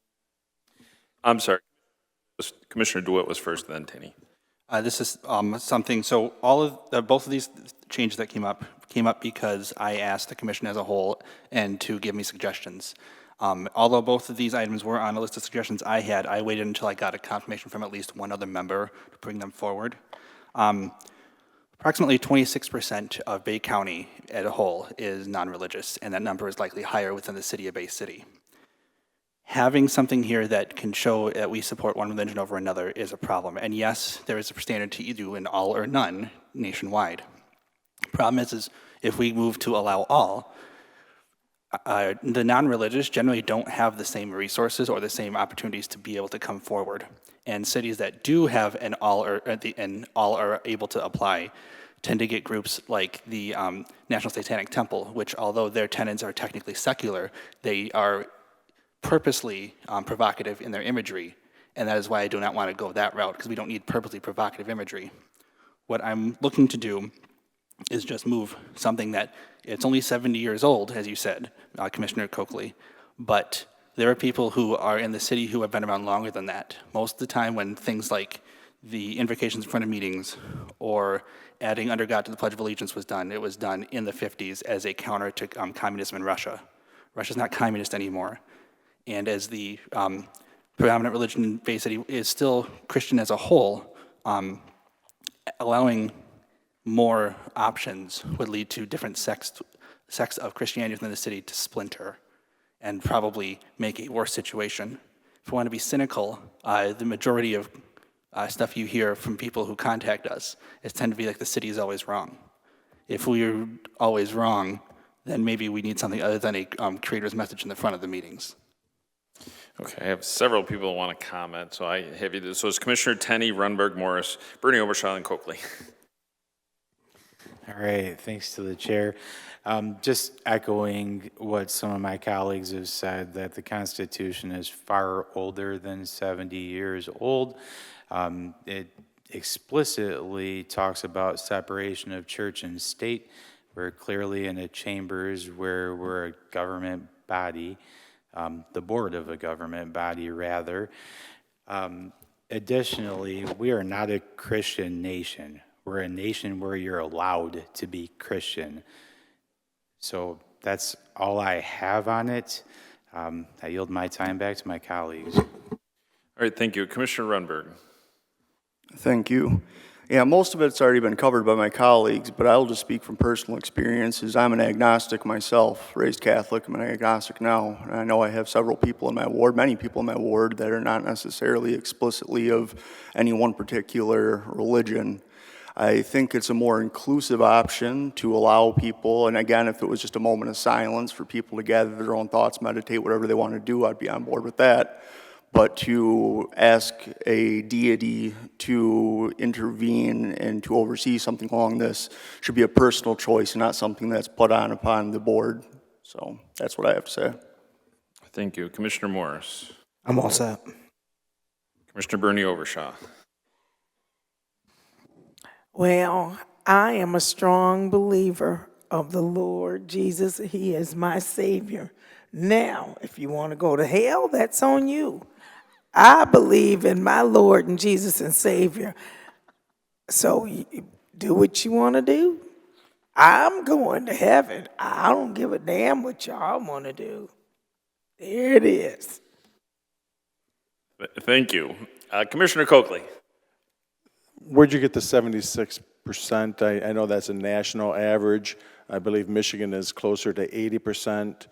I'm sorry. Commissioner DeWitt was first, then Tenney. This is something, so both of these changes that came up because I asked the commission as a whole and to give me suggestions. Although both of these items were on a list of suggestions I had, I waited until I got a confirmation from at least one other member to bring them forward. Approximately 26% of Bay County as a whole is non-religious, and that number is likely higher within the city of Bay City. Having something here that can show that we support one religion over another is a problem. And yes, there is a standard to do an all or none nationwide. Problem is if we move to allow all, the non-religious generally don't have the same resources or the same opportunities to be able to come forward. And cities that do have an all are able to apply tend to get groups like the National Satanic Temple, which although their tenets are technically secular, they are purposely provocative in their imagery. And that is why I do not want to go that route, because we don't need purposely provocative imagery. What I'm looking to do is just move something that, it's only 70 years old, as you said, Commissioner Coakley, but there are people who are in the city who have been around longer than that. Most of the time when things like the invocations in front of meetings or adding under God to the Pledge of Allegiance was done, it was done in the 50s as a counter to communism in Russia. Russia's not communist anymore. And as the predominant religion-based city is still Christian as a whole, allowing more options would lead to different sects of Christianity within the city to splinter and probably make a worse situation. If we want to be cynical, the majority of stuff you hear from people who contact us is tend to be like the city is always wrong. If we're always wrong, then maybe we need something other than a creator's message in the front of the meetings. Okay, I have several people who want to comment, so I have you. So it's Commissioner Tenney, Runberg, Morris, Bernie Overshaw, and Coakley. All right, thanks to the chair. Just echoing what some of my colleagues have said, that the Constitution is far older than 70 years old. It explicitly talks about separation of church and state. We're clearly in a chambers where we're a government body, the board of a government body, rather. Additionally, we are not a Christian nation. We're a nation where you're allowed to be Christian. So that's all I have on it. I yield my time back to my colleagues. All right, thank you. Commissioner Runberg. Thank you. Yeah, most of it's already been covered by my colleagues, but I'll just speak from personal experiences. I'm an agnostic myself, raised Catholic. I'm an agnostic now. And I know I have several people in my ward, many people in my ward, that are not necessarily explicitly of any one particular religion. I think it's a more inclusive option to allow people, and again, if it was just a moment of silence for people to gather their own thoughts, meditate, whatever they want to do, I'd be on board with that. But to ask a deity to intervene and to oversee something along this should be a personal choice and not something that's put on upon the board. So that's what I have to say. Thank you. Commissioner Morris. I'm all set. Commissioner Bernie Overshaw. Well, I am a strong believer of the Lord Jesus. He is my Savior. Now, if you want to go to hell, that's on you. I believe in my Lord and Jesus and Savior. So you do what you want to do. I'm going to heaven. I don't give a damn what y'all want to do. There it is. Thank you. Commissioner Coakley. Where'd you get the 76%? I know that's a national average. I believe Michigan is closer to 80%.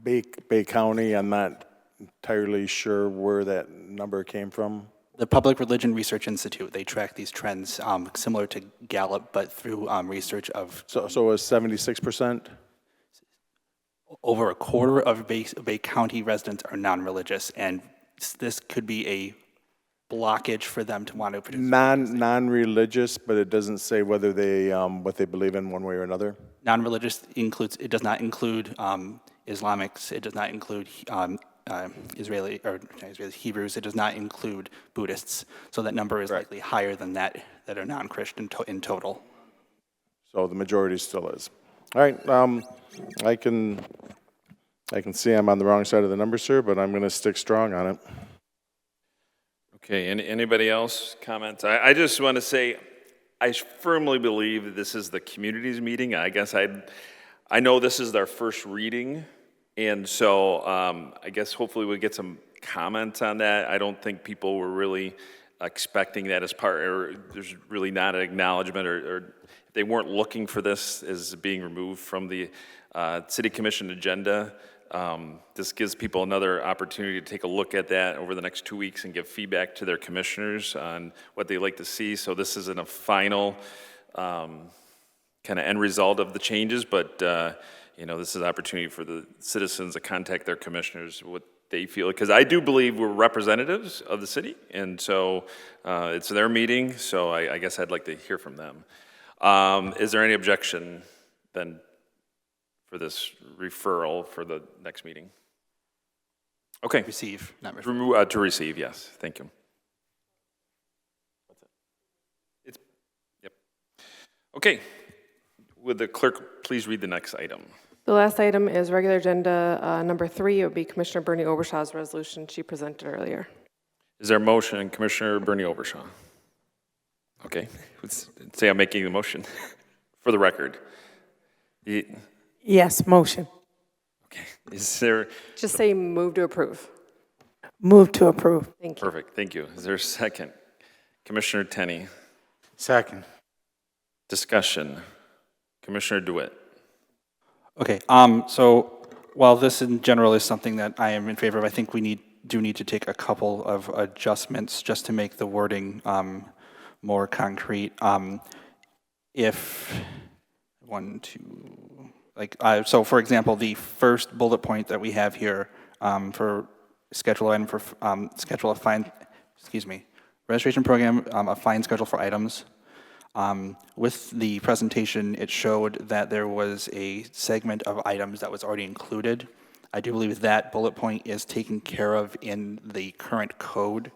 Bay County, I'm not entirely sure where that number came from. The Public Religion Research Institute, they track these trends similar to Gallup, but through research of... So it was 76%? Over a quarter of Bay County residents are non-religious, and this could be a blockage for them to want to produce. Non-religious, but it doesn't say whether they, what they believe in one way or another? Non-religious includes, it does not include Islamics, it does not include Israeli Hebrews, it does not include Buddhists. So that number is likely higher than that are non-Christian in total. So the majority still is. All right, I can see I'm on the wrong side of the number, sir, but I'm going to stick strong on it. Okay, anybody else comments? I just want to say, I firmly believe that this is the community's meeting. I guess I know this is our first reading, and so I guess hopefully we'll get some comments on that. I don't think people were really expecting that as part, or there's really not an acknowledgement, or they weren't looking for this as being removed from the City Commission agenda. This gives people another opportunity to take a look at that over the next 2 weeks and give feedback to their commissioners on what they'd like to see. So this isn't a final kind of end result of the changes, but this is an opportunity for the citizens to contact their commissioners what they feel, because I do believe we're representatives of the city, and so it's their meeting, so I guess I'd like to hear from them. Is there any objection then for this referral for the next meeting? Okay. Receive, not refer. To receive, yes. Thank you. Yep. Okay. Would the clerk please read the next item? The last item is regular agenda number 3. It would be Commissioner Bernie Overshaw's resolution she presented earlier. Is there a motion, Commissioner Bernie Overshaw? Okay, let's say I'm making the motion for the record. Yes, motion. Is there? Just say move to approve. Move to approve. Thank you. Perfect, thank you. Is there a second? Commissioner Tenney. Second. Discussion. Commissioner DeWitt. Okay, so while this in general is something that I am in favor of, I think we do need to take a couple of adjustments just to make the wording more concrete. So for example, the first bullet point that we have here for schedule item for schedule a fine, registration program, a fine schedule for items. With the presentation, it showed that there was a segment of items that was already included. I do believe that bullet point is taken care of in the current code.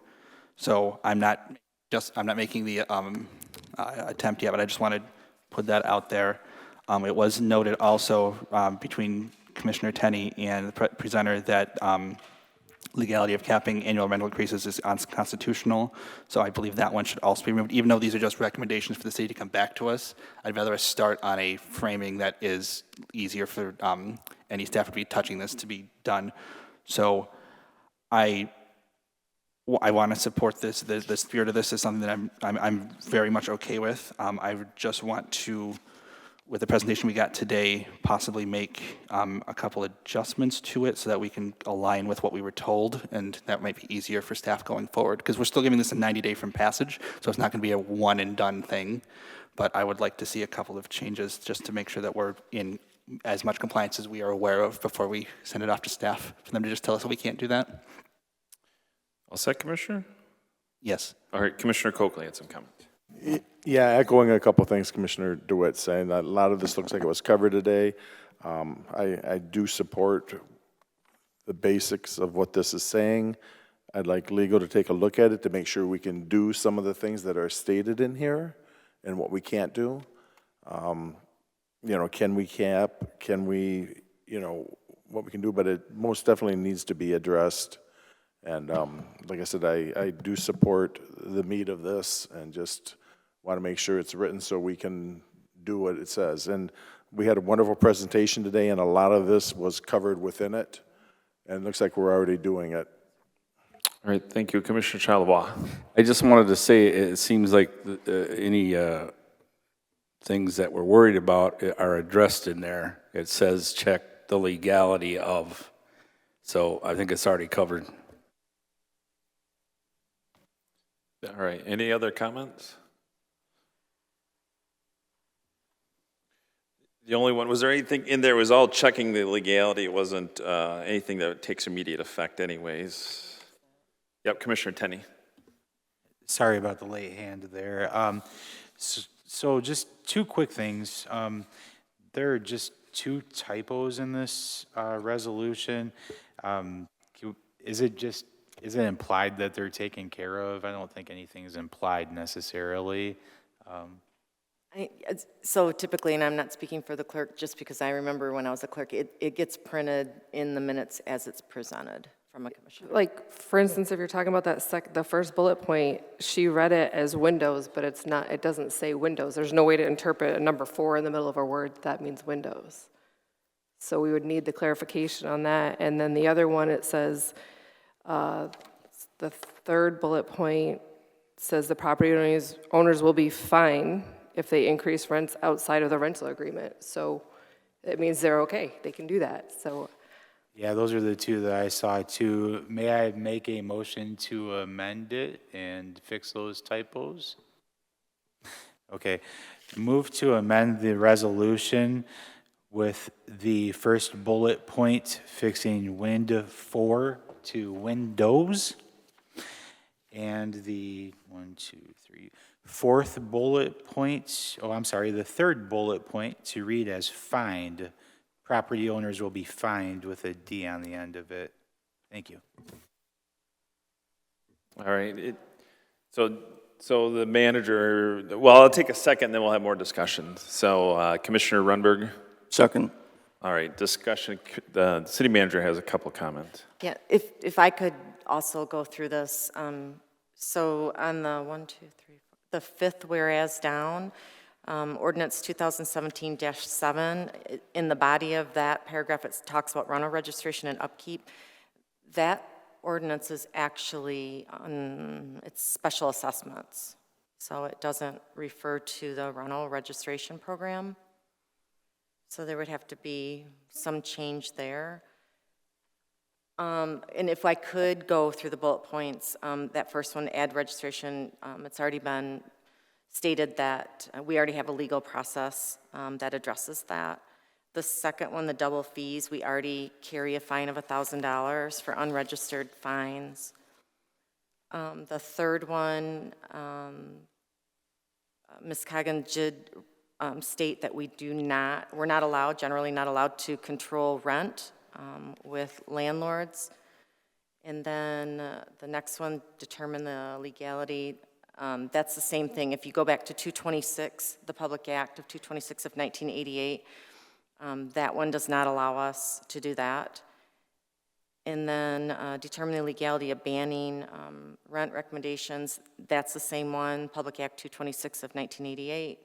So I'm not making the attempt yet, but I just wanted to put that out there. It was noted also between Commissioner Tenney and the presenter that legality of capping annual rental increases is unconstitutional. So I believe that one should also be removed. Even though these are just recommendations for the city to come back to us, I'd rather us start on a framing that is easier for any staff would be touching this to be done. So I want to support this. The spirit of this is something that I'm very much okay with. I just want to, with the presentation we got today, possibly make a couple adjustments to it so that we can align with what we were told, and that might be easier for staff going forward, because we're still giving this a 90-day from passage, so it's not going to be a one and done thing. But I would like to see a couple of changes just to make sure that we're in as much compliance as we are aware of before we send it off to staff, for them to just tell us that we can't do that. All set, Commissioner? Yes. All right, Commissioner Coakley had some comments. Yeah, echoing a couple things Commissioner DeWitt saying, that a lot of this looks like it was covered today. I do support the basics of what this is saying. I'd like legal to take a look at it to make sure we can do some of the things that are stated in here and what we can't do. Can we cap? Can we, what we can do, but it most definitely needs to be addressed. And like I said, I do support the meat of this and just want to make sure it's written so we can do what it says. And we had a wonderful presentation today, and a lot of this was covered within it. And it looks like we're already doing it. All right, thank you. Commissioner Charlevoix. I just wanted to say, it seems like any things that we're worried about are addressed in there. It says check the legality of, so I think it's already covered. All right, any other comments? The only one, was there anything in there, was all checking the legality, it wasn't anything that takes immediate effect anyways? Yep, Commissioner Tenney. Sorry about the late hand there. So just two quick things. There are just two typos in this resolution. Is it implied that they're taken care of? I don't think anything is implied necessarily. So typically, and I'm not speaking for the clerk, just because I remember when I was a clerk, it gets printed in the minutes as it's presented from a commissioner. Like, for instance, if you're talking about the first bullet point, she read it as windows, but it's not, it doesn't say windows. There's no way to interpret a number 4 in the middle of a word that means windows. So we would need the clarification on that. And then the other one, it says, the third bullet point says the property owners will be fined if they increase rents outside of the rental agreement. So it means they're okay, they can do that, so. Yeah, those are the two that I saw too. May I make a motion to amend it and fix those typos? Okay, move to amend the resolution with the first bullet point fixing wind 4 to windows. And the fourth bullet point, the third bullet point to read as fined. Property owners will be fined with a D on the end of it. Thank you. All right, so So the manager, well, I'll take a second, then we'll have more discussion. So Commissioner Runberg? Second. All right, discussion. The city manager has a couple comments. Yeah, if I could also go through this. So on the the fifth whereas down, ordinance 2017-7, in the body of that paragraph, it talks about rental registration and upkeep. That ordinance is actually, it's special assessments. So it doesn't refer to the rental registration program. So there would have to be some change there. And if I could go through the bullet points, that first one, add registration, it's already been stated that we already have a legal process that addresses that. The second one, the double fees, we already carry a fine of $1,000 for unregistered fines. The third one, Ms. Cogan did state that we're not allowed, generally not allowed to control rent with landlords. And then the next one, determine the legality. That's the same thing. If you go back to 226, the Public Act of 226 of 1988, that one does not allow us to do that. And then determine the legality of banning rent recommendations. That's the same one, Public Act 226 of 1988.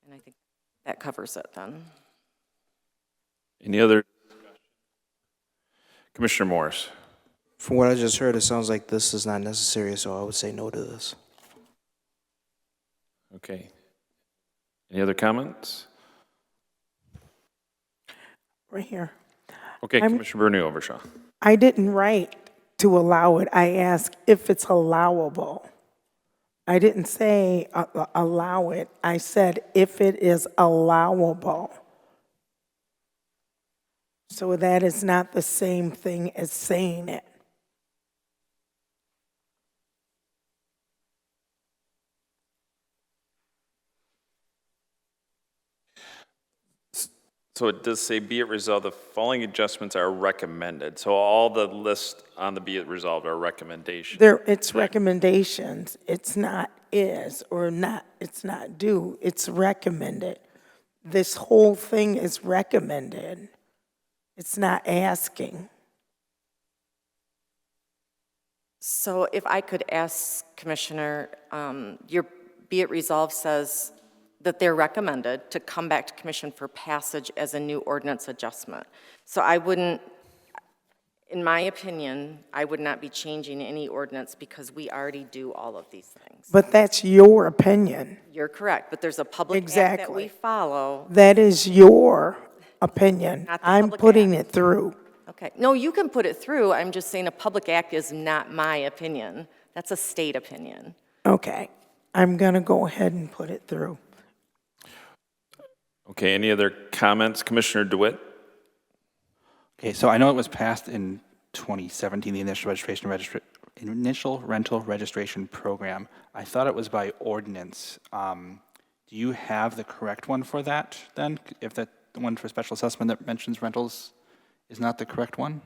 And I think that covers it then. Any other? Commissioner Morris. From what I just heard, it sounds like this is not necessary, so I would say no to this. Okay. Any other comments? Right here. Okay, Commissioner Bernie Overshaw. I didn't write to allow it. I asked if it's allowable. I didn't say allow it. I said if it is allowable. So that is not the same thing as saying it. So it does say, be it resolved, the following adjustments are recommended. So all the lists on the be it resolved are recommendations. It's recommendations. It's not is or not, it's not do. It's recommended. This whole thing is recommended. It's not asking. So if I could ask, Commissioner, your be it resolved says that they're recommended to come back to commission for passage as a new ordinance adjustment. So I wouldn't, in my opinion, I would not be changing any ordinance because we already do all of these things. But that's your opinion. You're correct, but there's a public act that we follow. That is your opinion. Not the I'm public putting act. it through. Okay, no, you can put it through. I'm just saying a public act is not my opinion. That's a state opinion. Okay, I'm gonna go ahead and put it through. Okay, any other comments? Commissioner DeWitt? Okay, so I know it was passed in 2017, the initial rental registration program. I thought it was by ordinance. Do you have the correct one for that then? If the one for special assessment that mentions rentals is not the correct one?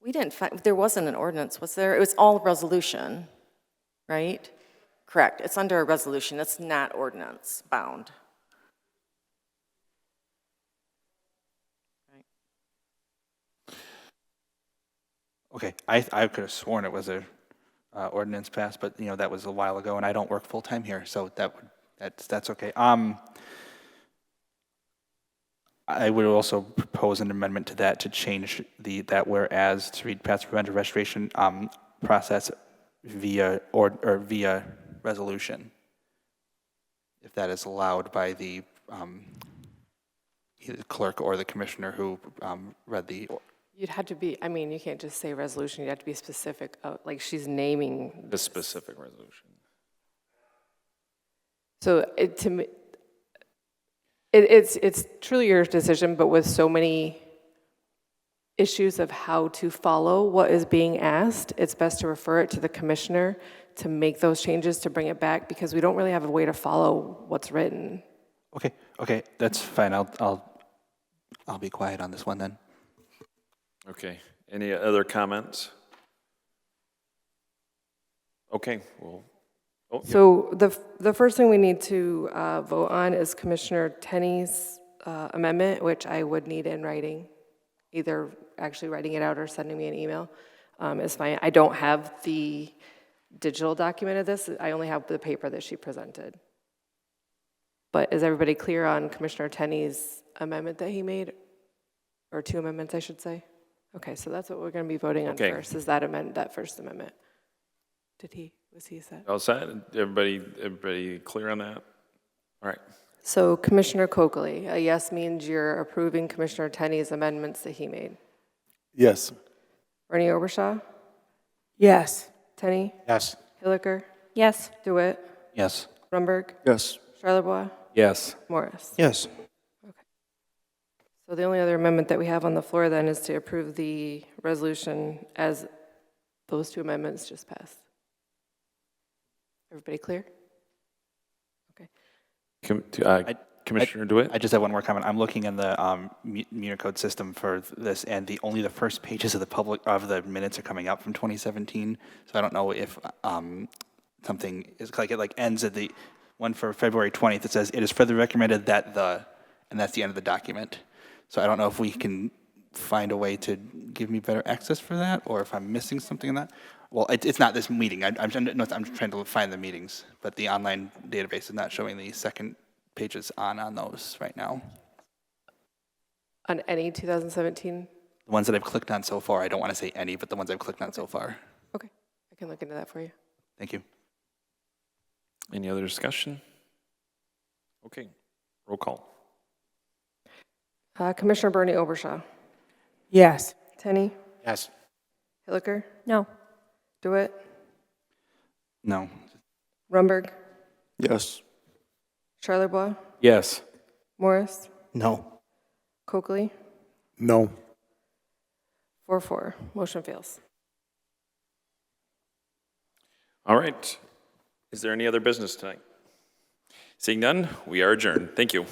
We didn't find, there wasn't an ordinance, was there? It was all resolution, right? Correct, it's under a resolution, it's not ordinance bound. Okay, I could have sworn it was a ordinance passed, but you know that was a while ago, and I don't work full time here, so that's okay. I would also propose an amendment to that to change that whereas to read past preventive restoration process via via resolution, if that is allowed by the either the clerk or the commissioner who read the. You'd have to be, I mean, you can't just say resolution, you have to be specific, like she's naming. The specific resolution. So to me, it's truly your decision, but with so many issues of how to follow what is being asked, it's best to refer it to the commissioner to make those changes, to bring it back, because we don't really have a way to follow what's written. Okay, that's fine. I'll be quiet on this one then. Okay, any other comments? Okay, well, oh, yeah. So the first thing we need to vote on is Commissioner Tenney's amendment, which I would need in writing. Either actually writing it out or sending me an email is fine. I don't have the digital document of this. I only have the paper that she presented. But is everybody clear on Commissioner Tenney's amendment that he made? Or two amendments, I should say? Okay, so that's what we're going to be voting on first, is that first amendment. Was he set? All set? Everybody clear on that? All right. So Commissioner Coakley, a yes means you're approving Commissioner Tenney's amendments that he made. Yes. Bernie Obershaw? Yes. Tenney? Yes. Hilliker? Yes. DeWitt? Yes. Rumberg? Yes. Charlebois? Yes. Morris? Yes. So the only other amendment that we have on the floor then is to approve the resolution as those two amendments just passed. Everybody clear? Okay. Commissioner DeWitt? I just have one more comment. I'm looking in the Municode system for this, and only the first pages of the minutes are coming out from 2017. So I don't know if something is like it ends at the one for February 20th. It says it is further recommended that and that's the end of the document. So I don't know if we can find a way to give me better access for that, or if I'm missing something in that. Well, it's not this meeting. I'm trying to find the meetings, but the online database is not showing the second pages on those right now. On any 2017? The ones that I've clicked on so far, I don't want to say any, but the ones I've clicked on so far. Okay, I can look into that for you. Thank you. Any other discussion? Okay, roll call. Commissioner Bernie Obershaw? Yes. Tenney? Yes. Hilliker? No. DeWitt? No. Rumberg? Yes. Charlebois? Yes. Morris? No. Coakley? No. 4-4, motion fails. All right. Is there any other business tonight? Seeing none, we are adjourned. Thank you.